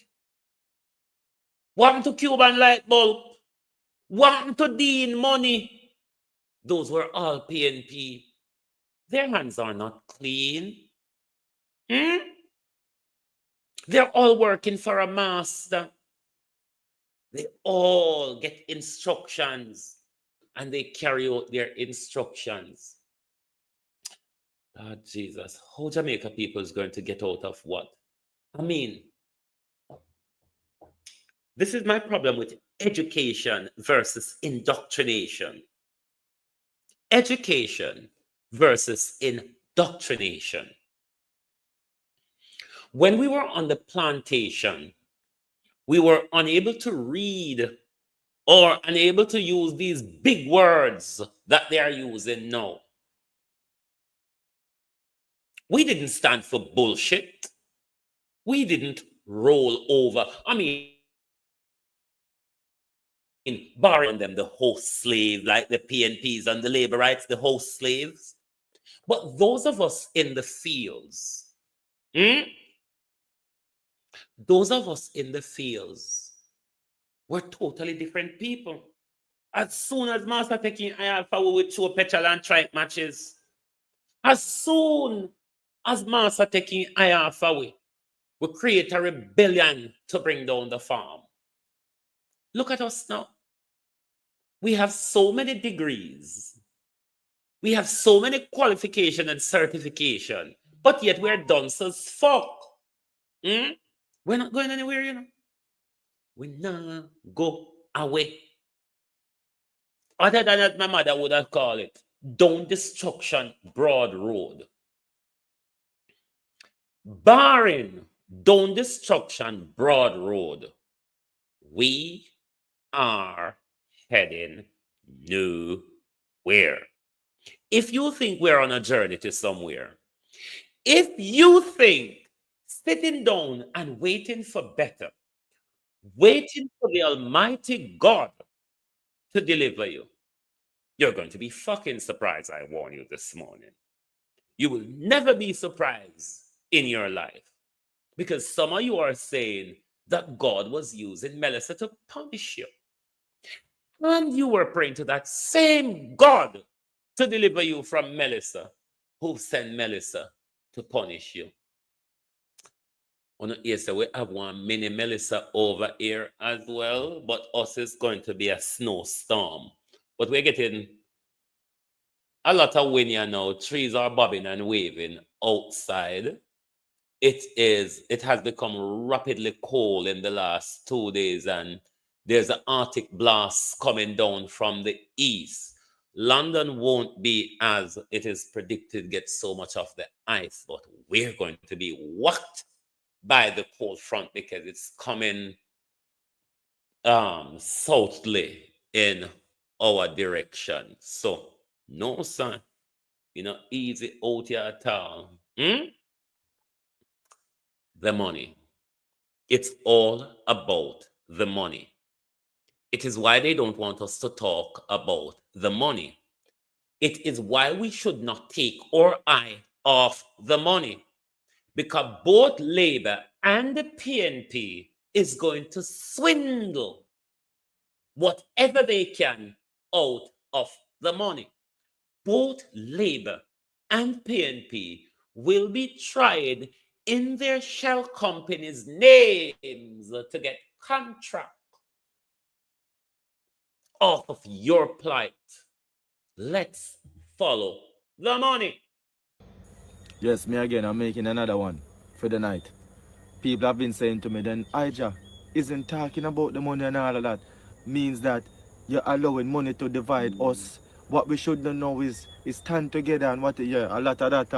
What happened to Cuban Light Bulb? What happened to Dean Money? Those were all PNP. Their hands are not clean. They're all working for a master. They all get instructions and they carry out their instructions. God, Jesus, how Jamaica people is going to get out of what? I mean, this is my problem with education versus indoctrination. Education versus indoctrination. When we were on the plantation, we were unable to read or unable to use these big words that they are using now. We didn't stand for bullshit. We didn't roll over. I mean, barring them, the host slave, like the PNPs and the labor rights, the host slaves. But those of us in the fields, those of us in the fields were totally different people. As soon as Master taking Alpha, we would show petrol and trike matches. As soon as Master taking Alpha, we create a rebellion to bring down the farm. Look at us now. We have so many degrees. We have so many qualification and certification, but yet we're dunce as fuck. We're not going anywhere, you know. We not go away. Other than that, my mother would have called it down destruction broad road. Barring down destruction broad road, we are heading nowhere. If you think we're on a journey to somewhere, if you think sitting down and waiting for better, waiting for the Almighty God to deliver you, you're going to be fucking surprised, I warn you this morning. You will never be surprised in your life because some of you are saying that God was using Melissa to punish you. And you were praying to that same God to deliver you from Melissa, who sent Melissa to punish you. Yes, we have one mini Melissa over here as well, but us is going to be a snowstorm. But we're getting a lot of wind here now. Trees are bobbing and waving outside. It has become rapidly cold in the last 2 days, and there's an Arctic blast coming down from the east. London won't be, as it is predicted, get so much of the ice, but we're going to be whacked by the cold front because it's coming southerly in our direction. So no, son, easy out here at all. The money. It's all about the money. It is why they don't want us to talk about the money. It is why we should not take our eye off the money, because both Labour and the PNP is going to swindle whatever they can out of the money. Both Labour and PNP will be tried in their shell companies' names to get contract off of your plight. Let's follow the money. Yes, me again, I'm making another one for the night. People have been saying to me, then Ija isn't talking about the money and all of that. Means that you're allowing money to divide us. What we should know is stand together and what a lot of that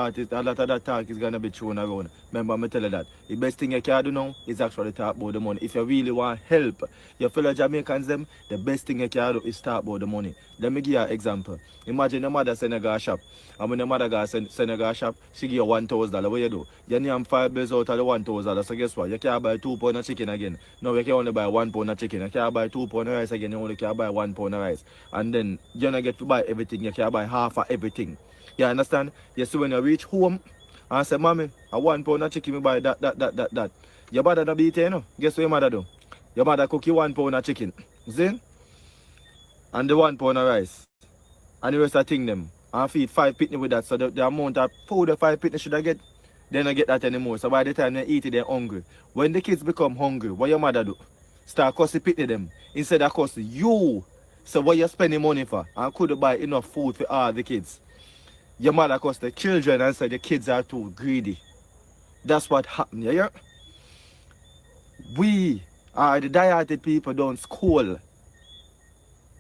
talk is gonna be thrown around. Remember me tell you that. The best thing you can do now is actually talk about the money. If you really want help your fellow Jamaicans them, the best thing you can do is talk about the money. Let me give you an example. Imagine your mother send a guy shop. And when your mother goes send a guy shop, she give you $1,000. What you do? You name 5 bills out of the $1,000. So guess what? You can't buy 2 pounds of chicken again. No, you can only buy 1 pound of chicken. You can't buy 2 pounds of rice again. You only can buy 1 pound of rice. And then you're not get to buy everything. You can buy half of everything. You understand? You see when you reach home and say, Mommy, a 1 pound of chicken, me buy that. Your mother don't beat you, you know? Guess what your mother do? Your mother cook you 1 pound of chicken. See? And the 1 pound of rice. And the rest of thing them. And feed 5 pitney with that. So the amount of food the 5 pitney should I get, they don't get that anymore. So by the time they eat it, they're hungry. When the kids become hungry, what your mother do? Start costing pitney them. Instead of costing you. So what you spending money for? And could buy enough food for all the kids. Your mother cost the children and said the kids are too greedy. That's what happened, yeah? We are the dieted people don't school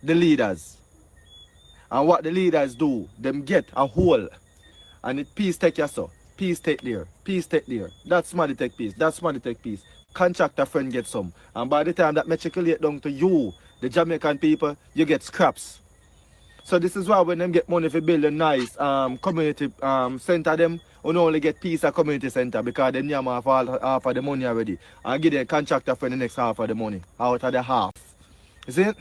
the leaders. And what the leaders do, them get a hole. And it peace take you so. Peace take there. Peace take there. That's money take peace. That's money take peace. Contractor friend get some. And by the time that matriculate down to you, the Jamaican people, you get scraps. So this is why when them get money for build a nice community center, them only get peace at community center because they name half of the money already. And give them contractor for the next half of the money. Out of the half. You see it?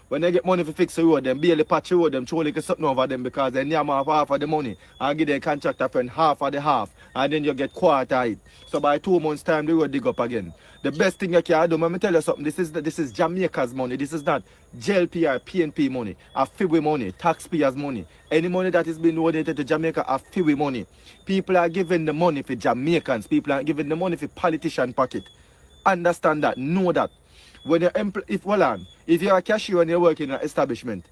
When they get money for fix the road, them barely patch the road, them throw like something over them because they name half of the money. And give them contractor friend half of the half. And then you get quarter it. So by 2 months time, the road dig up again. The best thing you can do, let me tell you something, this is Jamaica's money. This is not JLP or PNP money, or FIWI money, taxpayers' money. Any money that is being donated to Jamaica are FIWI money. People are giving the money for Jamaicans. People are giving the money for politician pocket. Understand that, know that. When you're if you're a cashier and you're working in an establishment,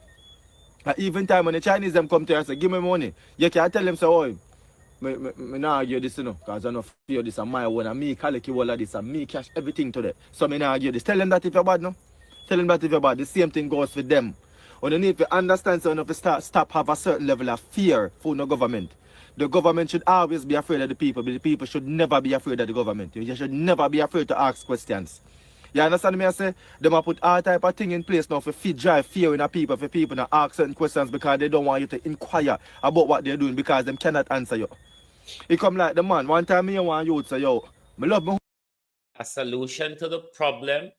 even time when the Chinese them come to you and say, give me money, you can't tell them, say, oh, me not argue this, you know, because I know fear this and my own, and me collect all of this, and me cash everything to them. So me not argue this. Tell them that if you're bad, no? Tell them that if you're bad. The same thing goes for them. When you need to understand, so you have to stop have a certain level of fear for the government. The government should always be afraid of the people, but the people should never be afraid of the government. You should never be afraid to ask questions. You understand me? I say, them have put all type of thing in place now for drive fear in the people, for people to ask certain questions because they don't want you to inquire about what they're doing because them cannot answer you. It come like the man, one time me want you to say, yo, me love me. A solution to the problem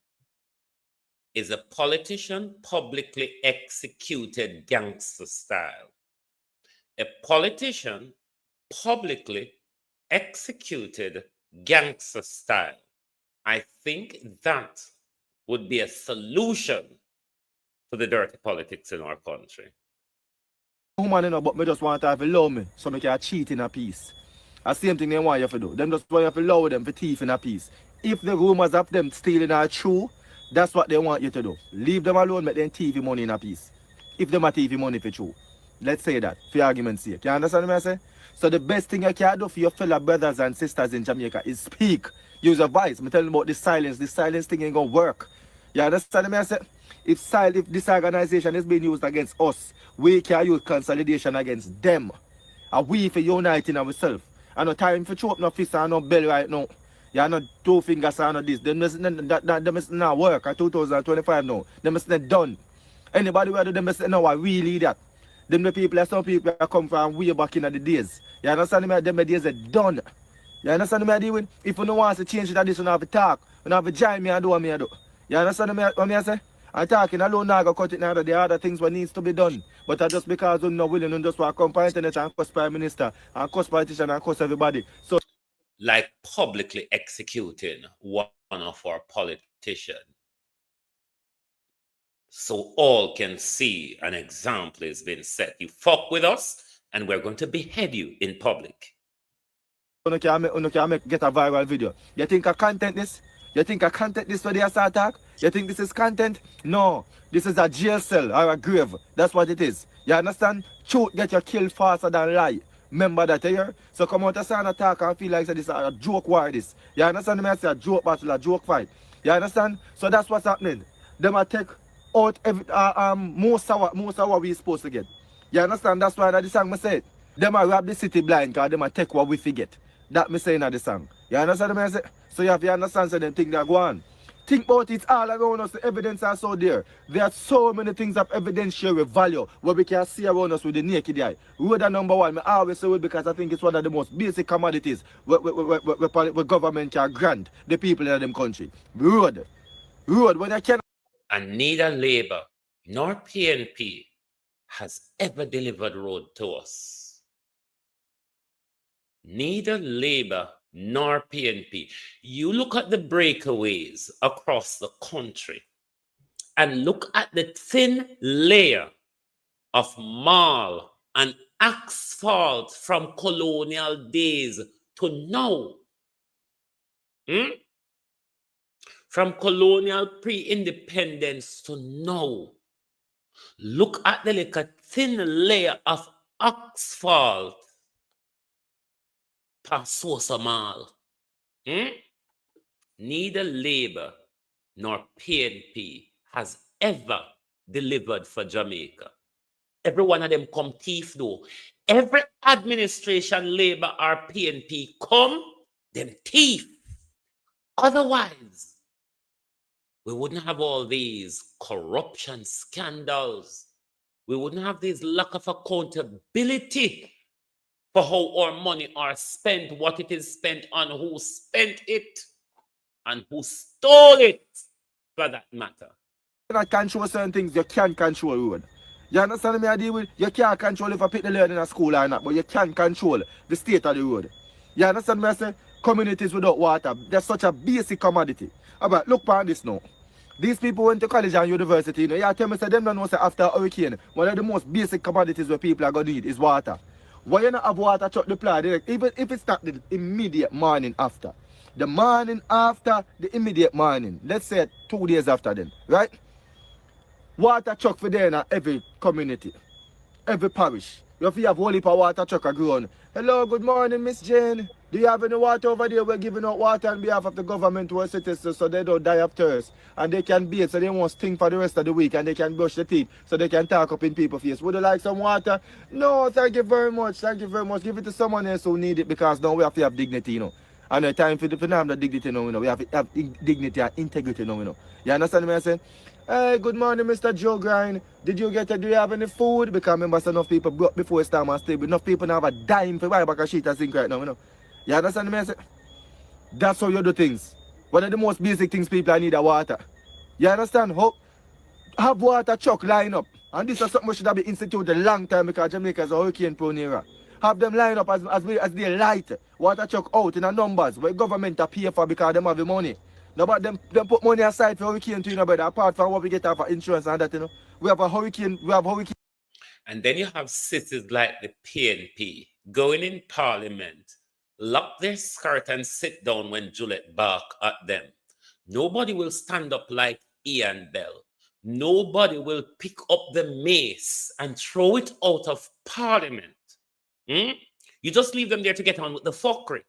is a politician publicly executed gangster style. A politician publicly executed gangster style. I think that would be a solution to the dirty politics in our country. Woman, you know, but me just want to have to love me so me can cheat in a piece. The same thing they want you to do. Them just want you to love them for thief in a piece. If the rumors of them stealing are true, that's what they want you to do. Leave them alone, make them thief money in a piece. If them are thief money for true. Let's say that, for argument's sake. You understand what I say? So the best thing you can do for your fellow brothers and sisters in Jamaica is speak. Use a voice. I'm telling you about the silence thing ain't gonna work. You understand what I say? If this organization is being used against us, we can use consolidation against them. And we for uniting ourselves. I no time for choke no fist and no bell right now. You know 2 fingers and this. Them must not work at 2025 now. Them must not done. Anybody who do them must know what really that. Them the people, some people that come from way back in the days. You understand me? Them the days are done. You understand me? Doing? If you don't want to change that, you don't have to talk. You don't have to join me and do what I do. You understand me? What I say? I'm talking alone now, go cut it now. There are other things what needs to be done. But I just because you're not willing, you just want to come to internet and cuss Prime Minister and cuss politician and cuss everybody. So, like publicly executing one of our politicians. So all can see an example has been set. You fuck with us, and we're going to behead you in public. Get a viral video. You think a content this? You think a content this for the attack? You think this is content? No. This is a jail cell or a grave. That's what it is. You understand? Truth get you killed faster than lie. Remember that here? So come out and attack and feel like this is a joke war this. You understand me? I say a joke battle, a joke fight. You understand? So that's what's happening. Them a take out every most of what we supposed to get. You understand? That's why that the song me say it. Them a rob the city blind because them a take what we forget. That me saying at the song. You understand me? I say? So you have to understand so them think that go on. Think about it all around us, the evidence are so there. There are so many things of evidentiary value where we can see around us with the naked eye. Road are number one, I always say it because I think it's one of the most basic commodities where government can grant the people in them country. Road, when I can. And neither Labour nor PNP has ever delivered road to us. Neither Labour nor PNP. You look at the breakaways across the country and look at the thin layer of marl and asphalt from colonial days to now. From colonial pre-independence to now. Look at the little thin layer of asphalt past Sosa Mall. Neither Labour nor PNP has ever delivered for Jamaica. Every one of them come thief though. Every administration, Labour or PNP come, them thief. Otherwise, we wouldn't have all these corruption scandals. We wouldn't have this lack of accountability for how our money are spent, what it is spent on, who spent it, and who stole it, for that matter. You cannot control certain things, you can't control road. You understand me? I deal with? You can't control if I pick the learning in a school or not, but you can control the state of the road. You understand me? I say communities without water, that's such a basic commodity. But look on this now. These people went to college and university, you know. You tell me, say them don't know, say after a hurricane, one of the most basic commodities where people are going to need is water. Why you not have water truck deployed? Even if it's not the immediate morning after. The morning after, the immediate morning. Let's say 2 days after then, right? Water truck for there in every community, every parish. You have a whole heap of water truck around. Hello, good morning, Miss Jane. Do you have any water over there? We're giving out water on behalf of the government to our citizens so they don't die of thirst. And they can bathe so they won't stink for the rest of the week. And they can brush their teeth so they can talk up in people's face. Would you like some water? No, thank you very much. Thank you very much. Give it to someone else who need it because now we have to have dignity, you know. And the time for the have the dignity now, you know. We have to have dignity and integrity now, you know. You understand what I'm saying? Hey, good morning, Mr. Joe Grind. Did you get it? Do you have any food? Because remember, so enough people broke before it's time and stay. But enough people now have a dime for buy back a sheet and sink right now, you know. You understand me? I say? That's how you do things. One of the most basic things people need are water. You understand? Have water truck line up. And this is something we should have been instituted a long time because Jamaica is a hurricane prone area. Have them line up as they light. Water truck out in the numbers where government are pay for because them have the money. No, but them put money aside for hurricane too, you know, brother. Apart from what we get for insurance and that, you know. We have hurricane. And then you have cities like the PNP going in parliament, lock their skirt and sit down when Juliet bark at them. Nobody will stand up like Ian Bell. Nobody will pick up the mace and throw it out of parliament. You just leave them there to get on with the fuckery.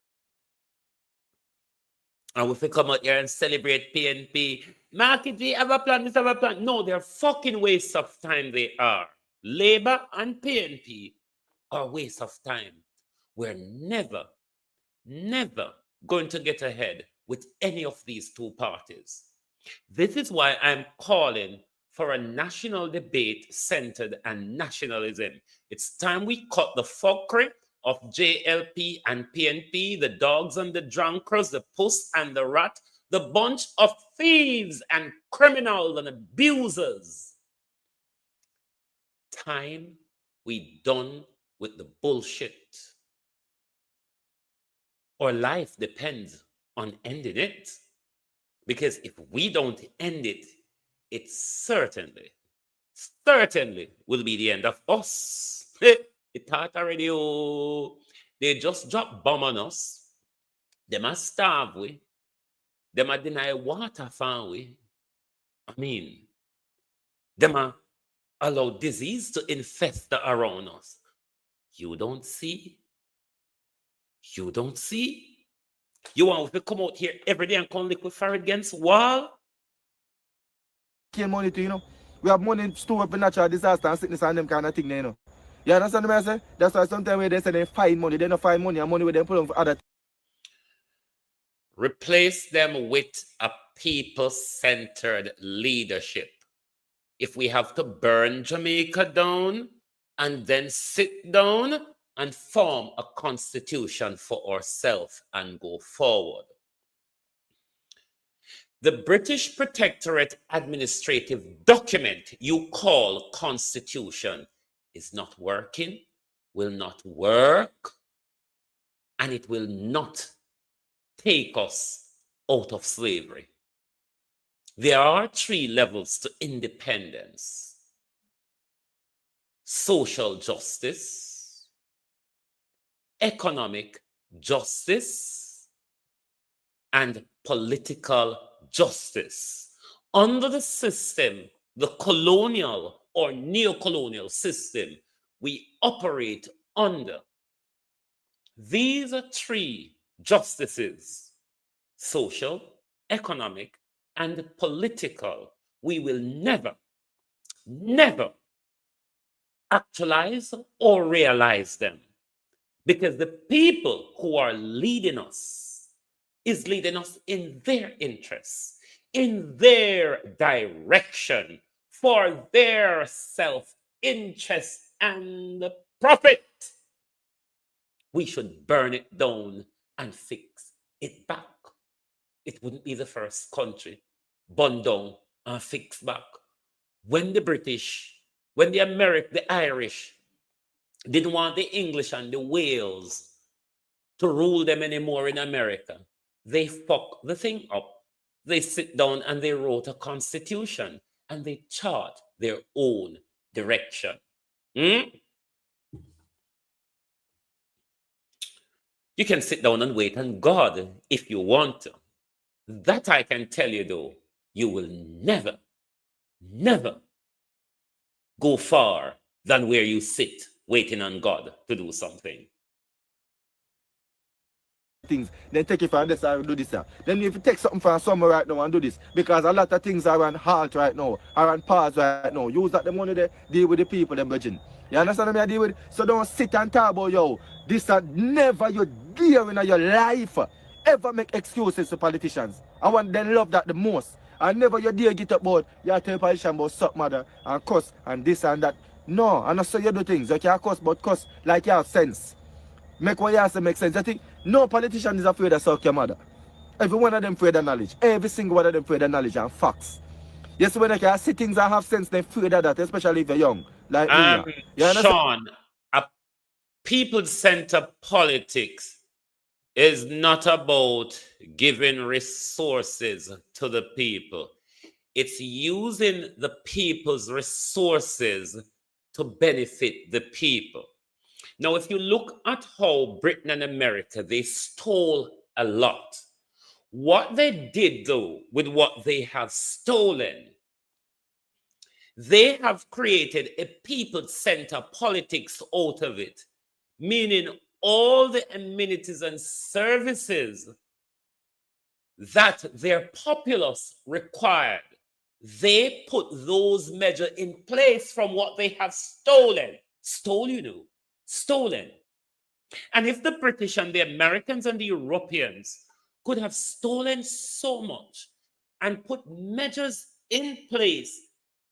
And if we come out here and celebrate PNP, Market, we have a plan, we have a plan. No, they're fucking waste of time, they are. Labour and PNP are waste of time. We're never going to get ahead with any of these two parties. This is why I'm calling for a national debate centered on nationalism. It's time we cut the fuckery of JLP and PNP, the dogs and the Jankros, the puss and the rat, the bunch of thieves and criminals and abusers. Time we done with the bullshit. Our life depends on ending it. Because if we don't end it, it certainly will be the end of us. It thought already, oh, they just drop bomb on us. They must starve we. They must deny water from we. I mean, they must allow disease to infest around us. You don't see? You don't see? You want to come out here every day and come liquid fire against wall? Kill money too, you know. We have money stored up in natural disaster and sickness and them kind of thing, you know. You understand what I say? That's why sometimes when they say they find money, they don't find money and money with them put on for other. Replace them with a people-centered leadership. If we have to burn Jamaica down and then sit down and form a constitution for ourselves and go forward. The British Protectorate administrative document you call constitution is not working, will not work, and it will not take us out of slavery. There are 3 levels to independence: social justice, economic justice, and political justice. Under the system, the colonial or neo-colonial system we operate under, these are 3 justices: social, economic, and political. We will never, never actualize or realize them, because the people who are leading us is leading us in their interests, in their direction, for their self-interest and profit. We should burn it down and fix it back. It wouldn't be the first country burn down and fix back. When the British, when the Irish didn't want the English and the Wales to rule them anymore in America, they fucked the thing up. They sit down and they wrote a constitution and they chart their own direction. You can sit down and wait on God if you want to. That I can tell you though, you will never, never go far than where you sit waiting on God to do something. Things, then take it for this and do this. Then if you take something from somewhere right now and do this, because a lot of things are on halt right now, are on pause right now. Use that the money there, deal with the people, them virgin. You understand what I deal with? So don't sit and talk about, yo, this and never you dare in your life ever make excuses to politicians. I want them love that the most. And never you dare get up about, you tell politicians about suck mother and cuss and this and that. No, and so you do things. You can't cuss, but cuss like you have sense. Make what you have to make sense. I think no politician is afraid of suck your mother. Every one of them afraid of knowledge. Every single one of them afraid of knowledge and facts. Yes, when they can see things that have sense, they're afraid of that, especially if you're young. Like me. Sean, a people-centered politics is not about giving resources to the people. It's using the people's resources to benefit the people. Now, if you look at how Britain and America, they stole a lot. What they did, though, with what they have stolen, they have created a people-centered politics out of it, meaning all the amenities and services that their populace required, they put those measures in place from what they have stolen. Stolen. And if the British and the Americans and the Europeans could have stolen so much and put measures in place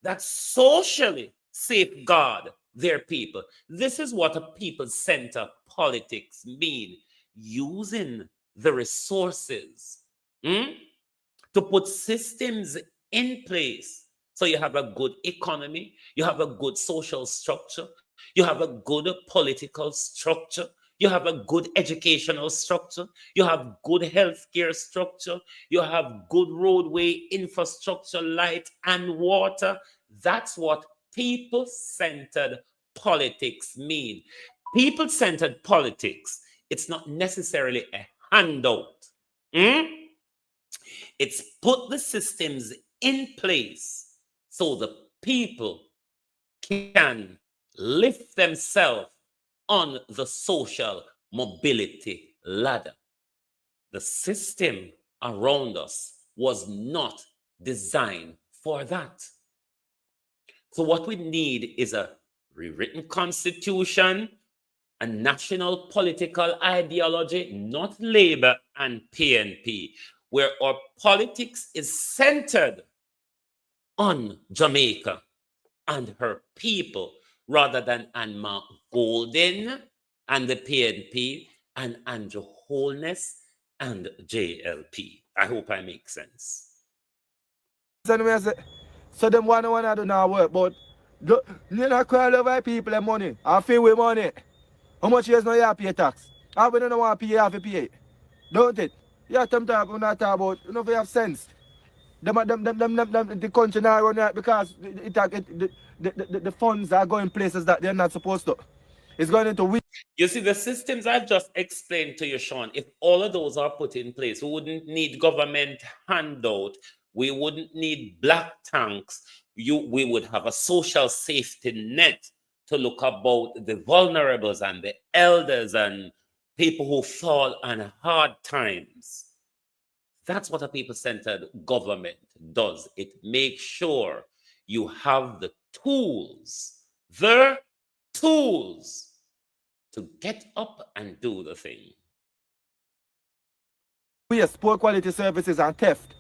that socially safeguard their people, this is what a people-centered politics mean, using the resources to put systems in place. So you have a good economy, you have a good social structure, you have a good political structure, you have a good educational structure, you have good healthcare structure, you have good roadway infrastructure, light and water. That's what people-centered politics mean. People-centered politics, it's not necessarily a handout. It's put the systems in place so the people can lift themselves on the social mobility ladder. The system around us was not designed for that. So what we need is a rewritten constitution, a national political ideology, not Labour and PNP, where our politics is centered on Jamaica and her people, rather than Anma Golden and the PNP and Andrew Holness and JLP. I hope I make sense. So them one do not work, but you not cry over people and money. I feel with money. How much years now you have to pay tax? I don't know what pay, you have to pay. Don't it? You have to talk about, you know, if you have sense. The country now run right because the funds are going places that they're not supposed to. It's going into... You see, the systems I've just explained to you, Sean, if all of those are put in place, we wouldn't need government handout. We wouldn't need black tanks. We would have a social safety net to look about the vulnerables and the elders and people who fall on hard times. That's what a people-centered government does. It makes sure you have the tools to get up and do the thing. Yes, poor quality services and theft.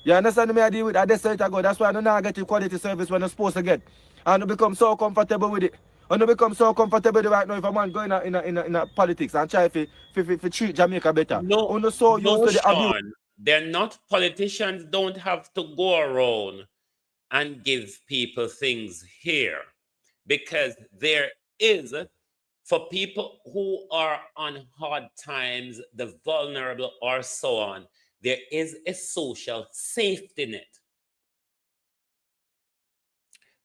You understand me? I deal with that decade ago. That's why I don't get the quality service when I'm supposed to get. And I become so comfortable with it. And I become so comfortable with it right now if a man going in politics and try to treat Jamaica better. No, so used to the Sean, abuse. they're not politicians. Don't have to go around and give people things here, because there is, for people who are on hard times, the vulnerable or so on, there is a social safety net.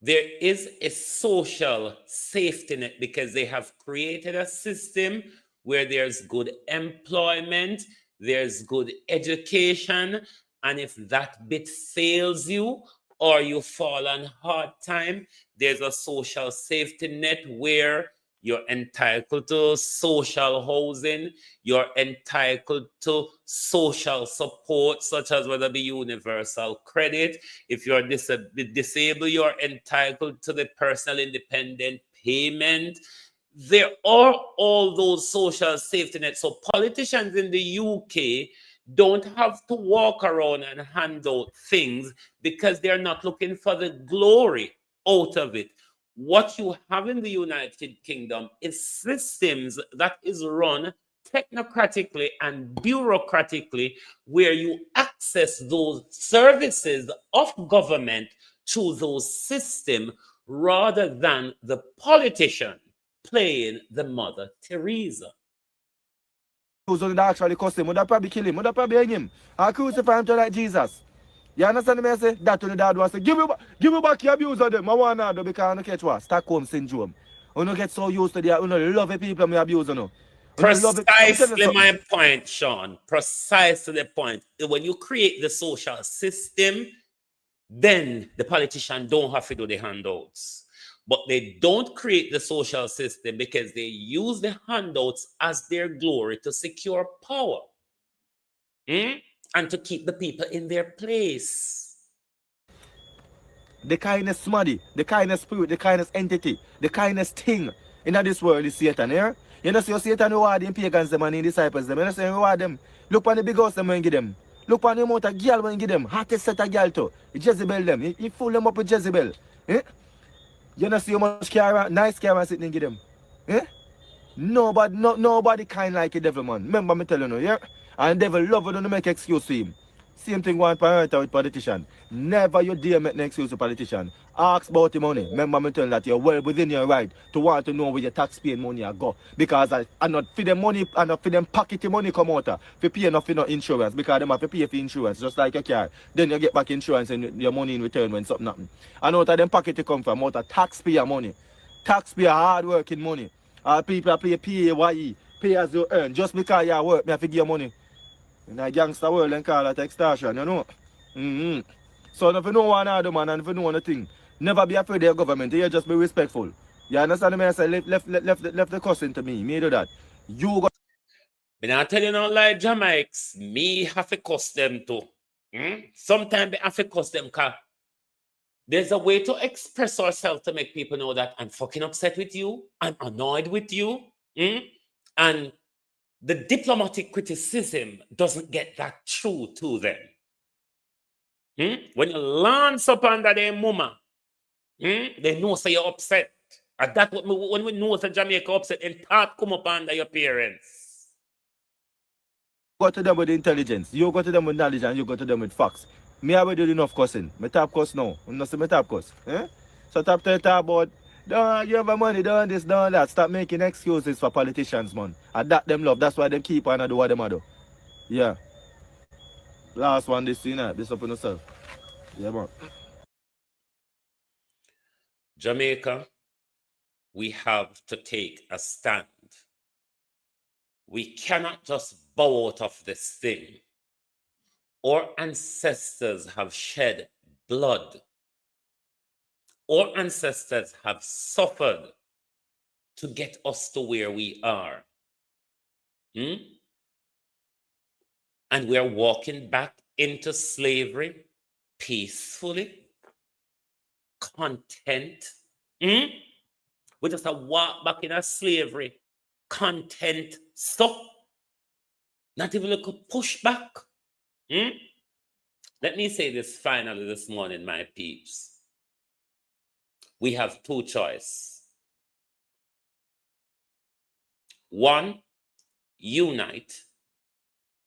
There is a social safety net because they have created a system where there's good employment, there's good education, and if that bit fails you or you fall on hard time, there's a social safety net where you're entitled to social housing, you're entitled to social support, such as whether it be universal credit. If you're disabled, you're entitled to the personal independent payment. There are all those social safety nets. So politicians in the UK don't have to walk around and hand out things because they're not looking for the glory out of it. What you have in the United Kingdom is systems that is run technocratically and bureaucratically, where you access those services of government through those systems rather than the politician playing the Mother Teresa. Who's going to actually cost him? Would that probably kill him? Would that probably hang him? I crucify him to like Jesus. You understand me? I say that to the dad was say, give me back your abuse of them. I want to do because I don't catch what? Stockholm syndrome. I don't get so used to that. I don't love the people me abuse. Precisely my point, Sean. Precisely the point. When you create the social system, then the politician don't have to do the handouts. But they don't create the social system because they use the handouts as their glory to secure power. And to keep the people in their place. The kindest smaddy, the kindest spirit, the kindest entity, the kindest thing in this world is Satan, yeah? You know, so Satan reward them pagans them and the disciples them. You know, so reward them. Look on the big house them when give them. Look on the amount of girl when give them. Hottest set of girl too. Jezebel them. He fool them up with Jezebel. Eh? You know, see how much nice camera sitting and give them. Eh? Nobody kind like a devil, man. Remember me telling you, yeah? And devil love it, don't make excuse to him. Same thing one parent with politician. Never you dare make an excuse to politician. Ask about the money. Remember me telling that you're well within your right to want to know where your taxpaying money are go. Because I not for them money and not for them pocket the money come out. For pay enough for no insurance. Because them have to pay for insurance just like your car. Then you get back insurance and your money in return when something happens. And out of them pocket to come from out of taxpayer money. Taxpayer hard working money. All people pay PAYE, pay as you earn. Just because you work, me have to give you money. In a gangster world, and call that extortion, you know. So if you know one other man and if you know anything, never be afraid of your government. You just be respectful. You understand me? I say left the cussing to me. Me do that. You got. But I tell you now, like Jamaics, me have to cuss them too. Sometimes I have to cuss them because there's a way to express ourselves to make people know that I'm fucking upset with you, I'm annoyed with you, and the diplomatic criticism doesn't get that through to them. When you lance up under their mama, they know say you're upset. And that's what when we know that Jamaica upset, and part come up under your parents. Go to them with intelligence. You go to them with knowledge and you go to them with facts. Me already do enough cussing. Me tap cuss now. You know see me tap cuss. So tap about don't you have money, don't this, don't that. Stop making excuses for politicians, man. And that them love. That's why they keep on and do what them do. Yeah. Last one this this up on yourself. Yeah, man. Jamaica, we have to take a stand. We cannot just bow out of this thing. Our ancestors have shed blood. Our ancestors have suffered to get us to where we are. And we are walking back into slavery peacefully, content. We just a walk back in a slavery, content, so not even look a pushback. Let me say this finally this morning, my peeps. We have two choices. One, unite.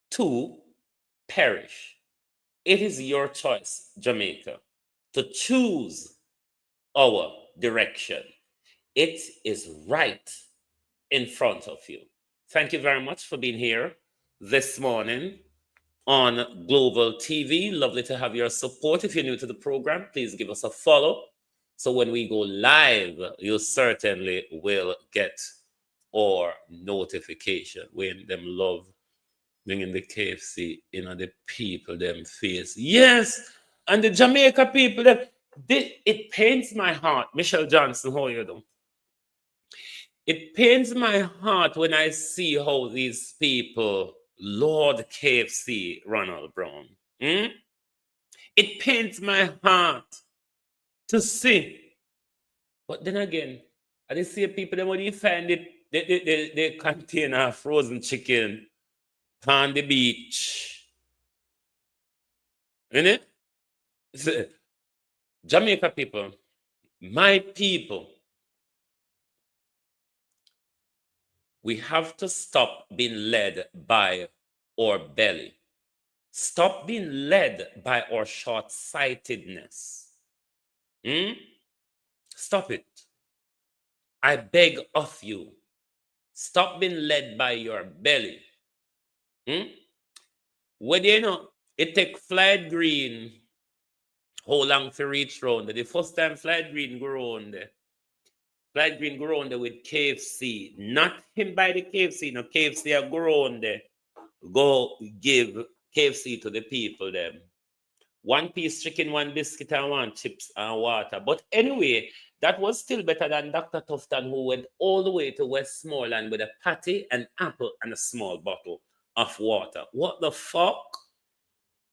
Two, perish. It is your choice, Jamaica, to choose our direction. It is right in front of you. Thank you very much for being here this morning on Global TV. Lovely to have your support. If you're new to the program, please give us a follow. So when we go live, you certainly will get our notification. When them love bringing the KFC in the people, them face. Yes, and the Jamaica people, it pains my heart. Michelle Johnson, how are you doing? It pains my heart when I see how these people Lord KFC Ronald Brown. It pains my heart to see. But then again, I just see people that when you find it, they contain a frozen chicken on the beach. Isn't it? Jamaica people, my people, we have to stop being led by our belly. Stop being led by our short-sightedness. Stop it. I beg of you. Stop being led by your belly. When you know, it take Flight Green how long to reach round there. The first time Flight Green go round there. Flight Green go round there with KFC. Not him by the KFC. No, KFC a go round there. Go give KFC to the people them. One piece chicken, one biscuit, and one chips and water. But anyway, that was still better than Dr. Tufton, who went all the way to Westmoreland with a patty, an apple, and a small bottle of water. What the fuck?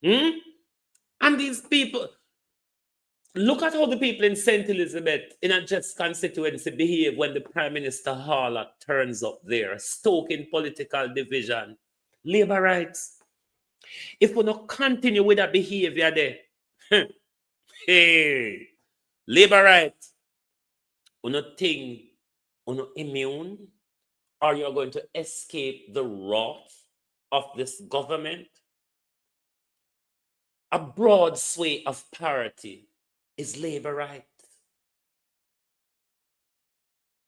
And these people, look at how the people in St. Elizabeth, in a just constituency, behave when the Prime Minister Harlot turns up there, stoking political division. Labor rights. If we don't continue with that behavior there, hey, labor rights, we're not think, we're not immune, or you're going to escape the wrath of this government. A broad sway of parity is labor rights.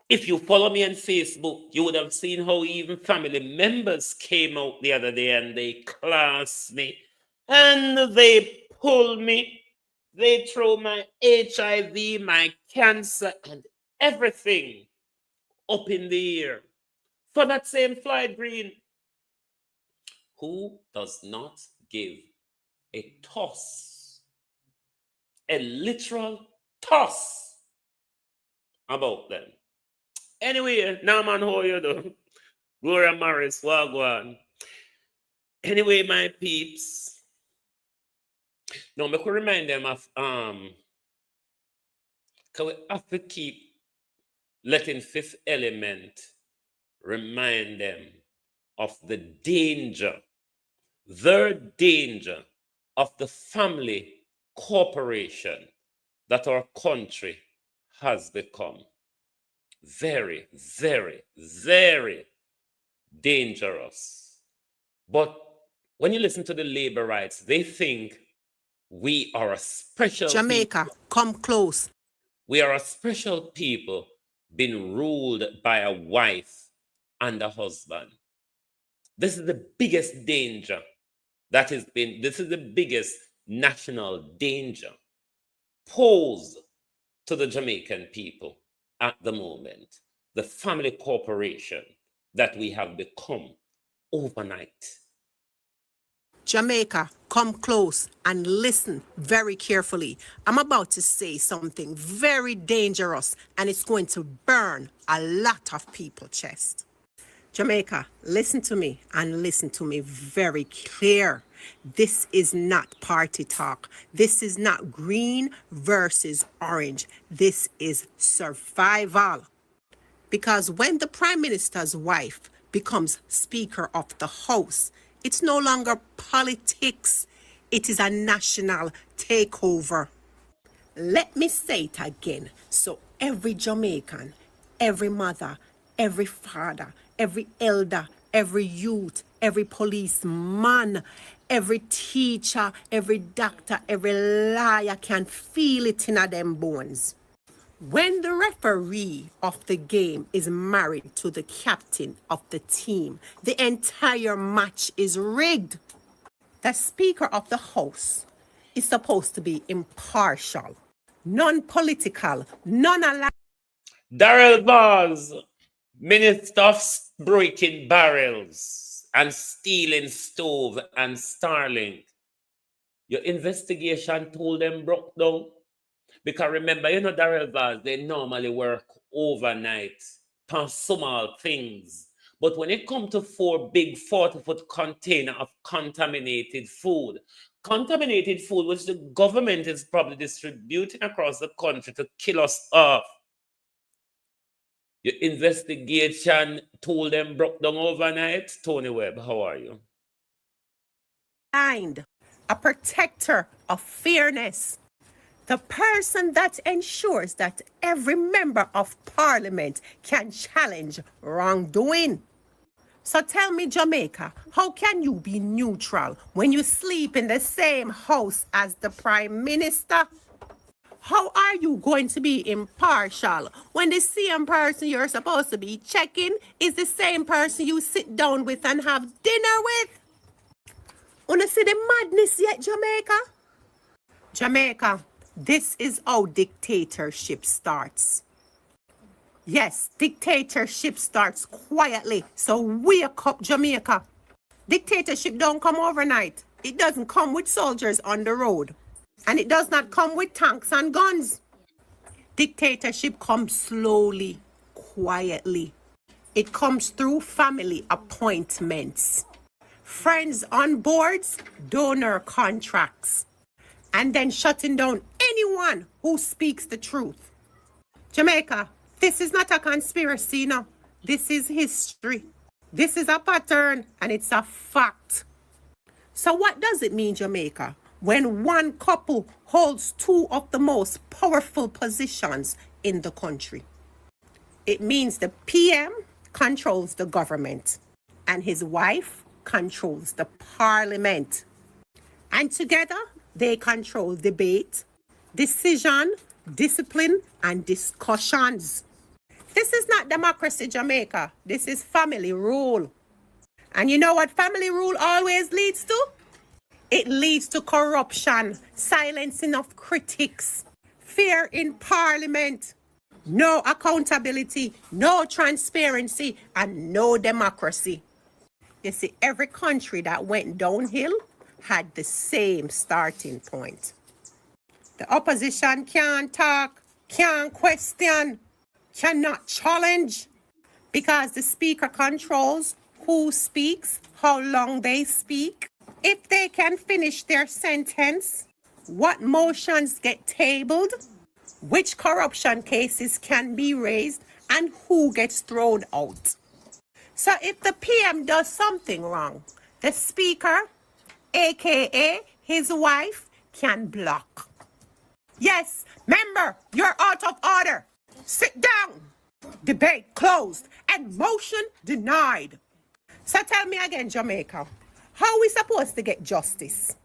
If you follow me on Facebook, you would have seen how even family members came out the other day and they classed me and they pulled me. They throw my HIV, my cancer, and everything up in the air for that same Floyd Green, who does not give a toss, a literal toss about them. Anyway, now man, how you do? Gloria Morris, wagwan. Anyway, my peeps. Now, I could remind them of because we have to keep letting Fifth Element remind them of the danger, their danger of the family corporation that our country has become. Very, very, very dangerous. But when you listen to the labor rights, they think we are a special Jamaica, people. come close. We are a special people being ruled by a wife and a husband. This is the biggest danger that has been, this is the biggest national danger posed to the Jamaican people at the moment. The family corporation that we have become overnight. Jamaica, come close and listen very carefully. I'm about to say something very dangerous and it's going to burn a lot of people's chest. Jamaica, listen to me and listen to me very clear. This is not party talk. This is not green versus orange. This is survival. Because when the Prime Minister's wife becomes Speaker of the House, it's no longer politics. It is a national takeover. Let me say it again. So every Jamaican, every mother, every father, every elder, every youth, every policeman, every teacher, every doctor, every lawyer can feel it in them bones. When the referee of the game is married to the captain of the team, the entire match is rigged. The Speaker of the House is supposed to be impartial, non-political, non-aligned. Darrell Bars, Minister of breaking barrels and stealing stove and Starlink. Your investigation told them broke down. Because remember, you know, Darrell Bars, they normally work overnight on small things. But when it comes to 4 big 40-foot container of contaminated food which the government is probably distributing across the country to kill us off, your investigation told them broke down overnight. Tony Webb, how are you? A protector of fairness. The person that ensures that every member of parliament can challenge wrongdoing. So tell me, Jamaica, how can you be neutral when you sleep in the same house as the Prime Minister? How are you going to be impartial when the same person you're supposed to be checking is the same person you sit down with and have dinner with? Wanna see the madness yet, Jamaica? Jamaica, this is how dictatorship starts. Yes, dictatorship starts quietly. So wake up, Jamaica. Dictatorship don't come overnight. It doesn't come with soldiers on the road. And it does not come with tanks and guns. Dictatorship comes slowly, quietly. It comes through family appointments, friends on boards, donor contracts, and then shutting down anyone who speaks the truth. Jamaica, this is not a conspiracy, no. This is history. This is a pattern, and it's a fact. So what does it mean, Jamaica, when one couple holds 2 of the most powerful positions in the country? It means the PM controls the government, and his wife controls the parliament. And together, they control debate, decision, discipline, and discussions. This is not democracy, Jamaica. This is family rule. And you know what family rule always leads to? It leads to corruption, silencing of critics, fear in parliament, no accountability, no transparency, and no democracy. You see, every country that went downhill had the same starting point. The opposition can't talk, can't question, cannot challenge, because the speaker controls who speaks, how long they speak, if they can finish their sentence, what motions get tabled, which corruption cases can be raised, and who gets thrown out. So if the PM does something wrong, the speaker, aka his wife, can block. Yes, member, you're out of order. Sit down. Debate closed and motion denied. So tell me again, Jamaica, how we supposed to get justice?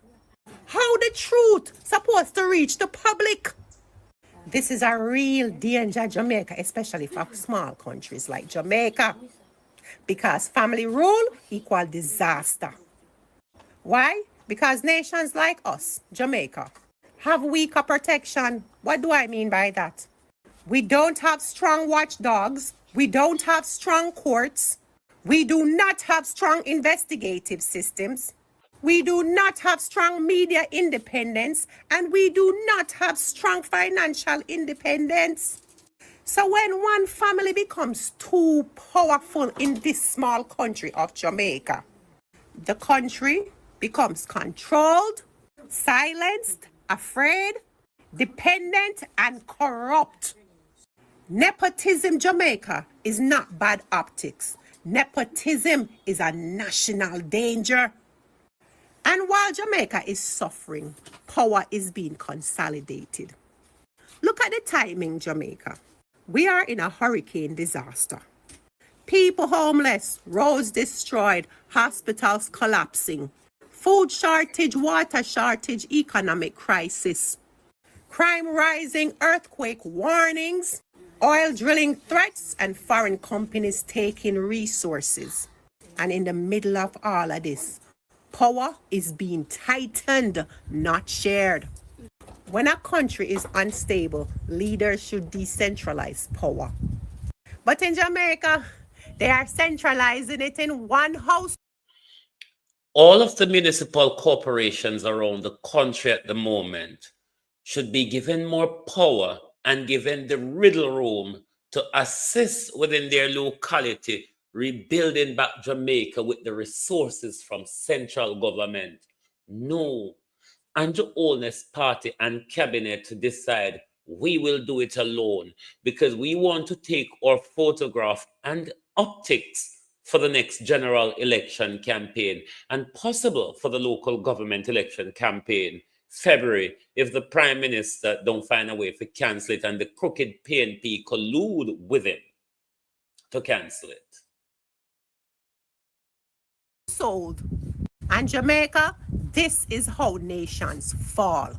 How the truth supposed to reach the public? This is a real danger, Jamaica, especially for small countries like Jamaica, because family rule equal disaster. Why? Because nations like us, Jamaica, have weaker protection. What do I mean by that? We don't have strong watchdogs. We don't have strong courts. We do not have strong investigative systems. We do not have strong media independence, and we do not have strong financial independence. So when one family becomes too powerful in this small country of Jamaica, the country becomes controlled, silenced, afraid, dependent, and corrupt. Nepotism, Jamaica, is not bad optics. Nepotism is a national danger. And while Jamaica is suffering, power is being consolidated. Look at the timing, Jamaica. We are in a hurricane disaster. People homeless, roads destroyed, hospitals collapsing, food shortage, water shortage, economic crisis, crime rising, earthquake warnings, oil drilling threats, and foreign companies taking resources. And in the middle of all of this, power is being tightened, not shared. When a country is unstable, leaders should decentralize power. But in Jamaica, they are centralizing it in one house. All of the municipal corporations around the country at the moment should be given more power and given the riddle room to assist within their locality, rebuilding back Jamaica with the resources from central government. No. Andrew Holness party and cabinet to decide we will do it alone because we want to take our photograph and optics for the next general election campaign and possible for the local government election campaign February if the Prime Minister don't find a way to cancel it and the crooked PNP collude with him to cancel it. Sold. And Jamaica, this is how nations fall.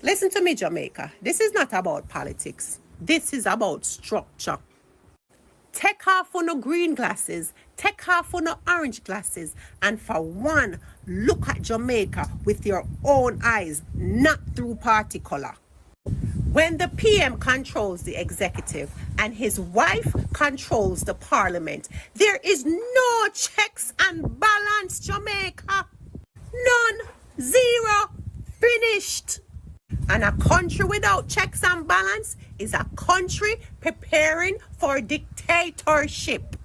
Listen to me, Jamaica. This is not about politics. This is about structure. Take off on the green glasses, take off on the orange glasses, and for one, look at Jamaica with your own eyes, not through party color. When the PM controls the executive and his wife controls the parliament, there is no checks and balance, Jamaica. None. Zero. Finished. And a country without checks and balance is a country preparing for dictatorship.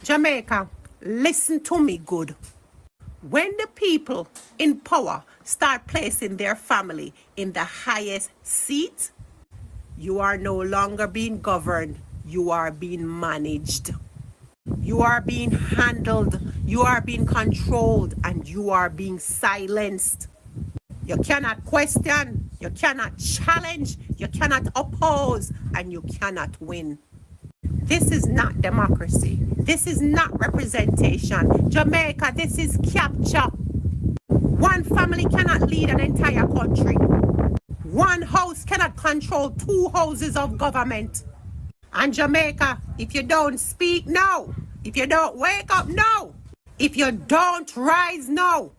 Jamaica, listen to me good. When the people in power start placing their family in the highest seat, you are no longer being governed, you are being managed. You are being handled, you are being controlled, and you are being silenced. You cannot question, you cannot challenge, you cannot oppose, and you cannot win. This is not democracy. This is not representation. Jamaica, this is capture. One family cannot lead an entire country. One house cannot control two houses of government. And Jamaica, if you don't speak, no. If you don't wake up, no. If you don't rise, no.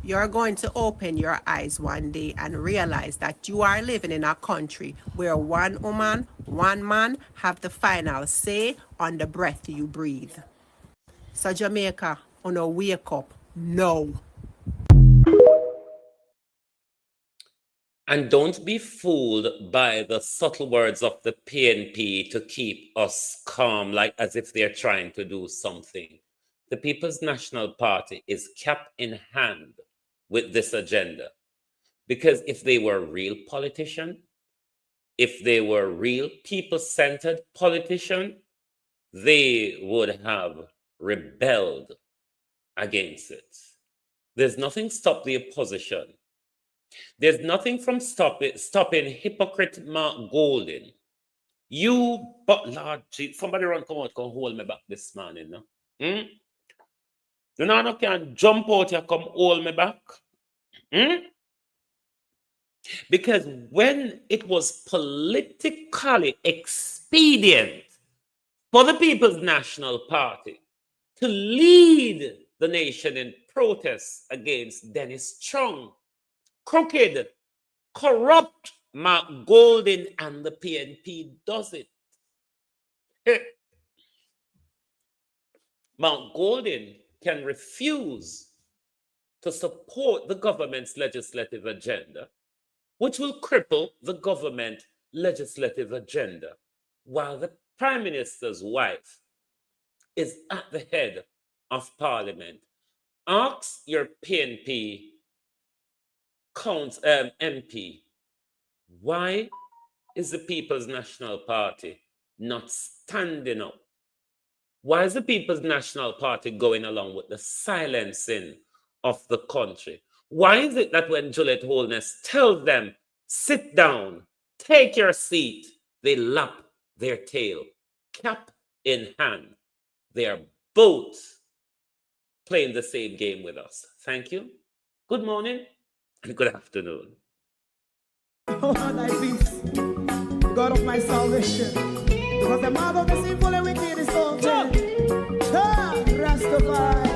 You're going to open your eyes one day and realize that you are living in a country where one woman, one man have the final say on the breath you breathe. So Jamaica, wake up now. And don't be fooled by the subtle words of the PNP to keep us calm, like as if they're trying to do something. The People's National Party is cap in hand with this agenda. Because if they were real politician, if they were real people-centered politician, they would have rebelled against it. There's nothing stop the opposition. There's nothing from stopping hypocrite Mark Golden. But Lord, somebody run come out, come hold me back this morning, no? You know, I can jump out here, come hold me back. Because when it was politically expedient for the People's National Party to lead the nation in protests against Dennis Chung, crooked, corrupt Mark Golden and the PNP does it. Mark Golden can refuse to support the government's legislative agenda, which will cripple the government legislative agenda, while the Prime Minister's wife is at the head of Parliament. Ask your PNP MP, why is the People's National Party not standing up? Why is the People's National Party going along with the silencing of the country? Why is it that when Juliet Holness tells them, sit down, take your seat, they lap their tail, cap in hand? They are both playing the same game with us. Thank you. Good morning and good afternoon. Oh, thy peace, God of my salvation, because the mouth of the sinful and wicked is open. Rastafari.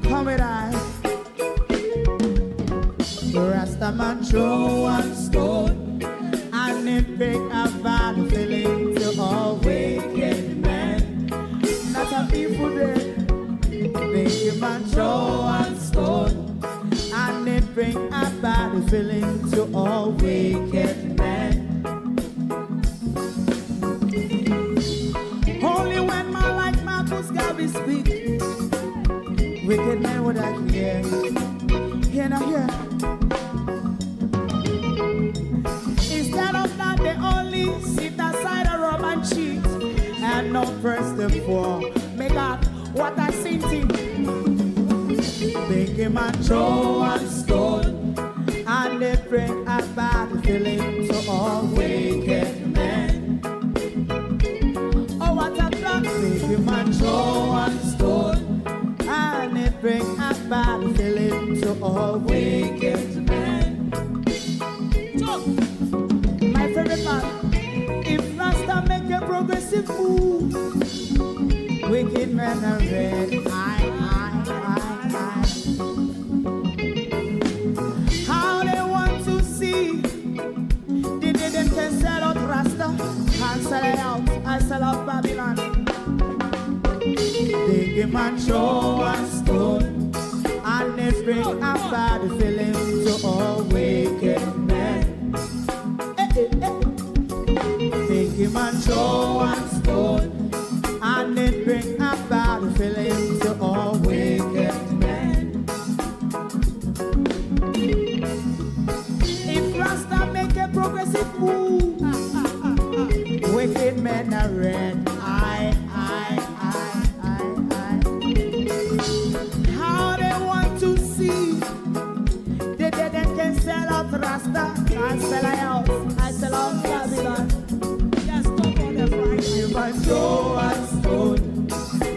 Come with I. Rastaman throw one stone and it break a bad feeling to all wicked men. Not a people there. Make a man throw one stone and it bring a bad feeling to all wicked men. Only when man like Marcus Garvey speak, wicked men would I hear. Hear now hear. Instead of that, they only sit aside a rub and cheat and not press the poor. Make up what I seen to. Make a man throw one stone and they bring a bad feeling to all wicked men. Oh, what a plan. Make a man throw one stone and they bring a bad feeling to all wicked men. So, my favorite man, if Rasta make a progressive move, wicked men are red. How they want to see the day them can sell out Rasta and sell it out and sell out Babylon. They give man throw one stone and they bring a bad feeling to all wicked men. They give man throw one stone and it bring a bad feeling to all wicked men. If Rasta make a progressive move, wicked men are red. How they want to see the dead and can sell out Rasta and sell out, I sell out Babylon. Just stop on the Friday. You might throw a stone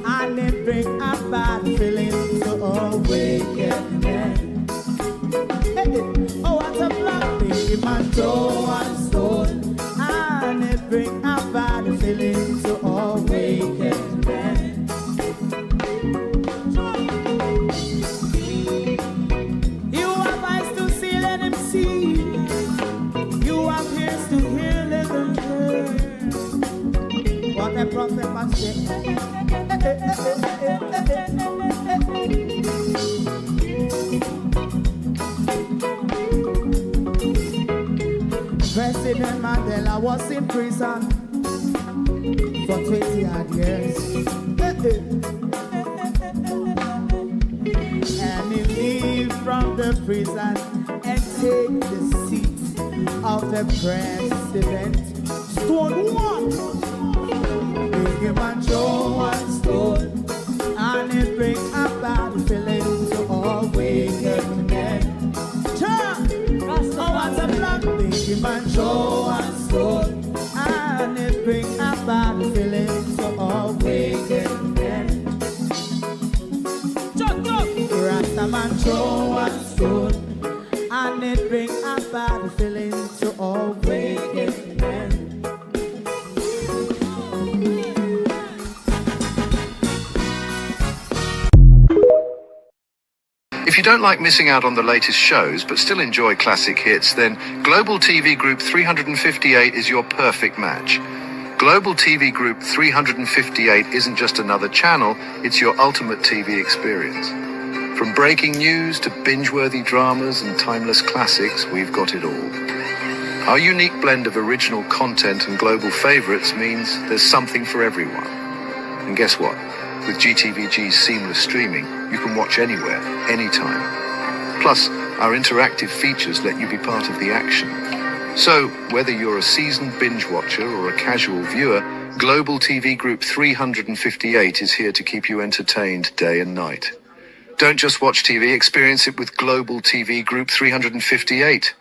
and they bring a bad feeling to all wicked men. Oh, what a black thing. Man throw one stone and they bring a bad feeling to all wicked men. from them and say, President Mandela was in prison for 20 odd years. And he leave from the prison and take the seat of the president. Stone one, big him and Joe and Stone, and it bring a bad feeling to all wicked men. Oh, what's a black big him and Joe and Stone, and it bring a bad feeling to all wicked men. Rastaman Joe and Stone, and it bring a bad feeling to all wicked men. If you don't like missing out on the latest shows but still enjoy classic hits, then Global TV Group 358 is your perfect match. Global TV Group 358 isn't just another channel, it's your ultimate TV experience. From breaking news to binge-worthy dramas and timeless classics, we've got it all. Our unique blend of original content and global favorites means there's something for everyone. And guess what? With GTVG's seamless streaming, you can watch anywhere, anytime. Plus, our interactive features let you be part of the action. So, whether you're a seasoned binge watcher or a casual viewer, Global TV Group 358 is here to keep you entertained day and night. Don't just watch TV, experience it with Global TV Group 358.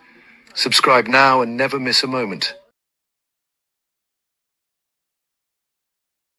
Subscribe now and never miss a moment.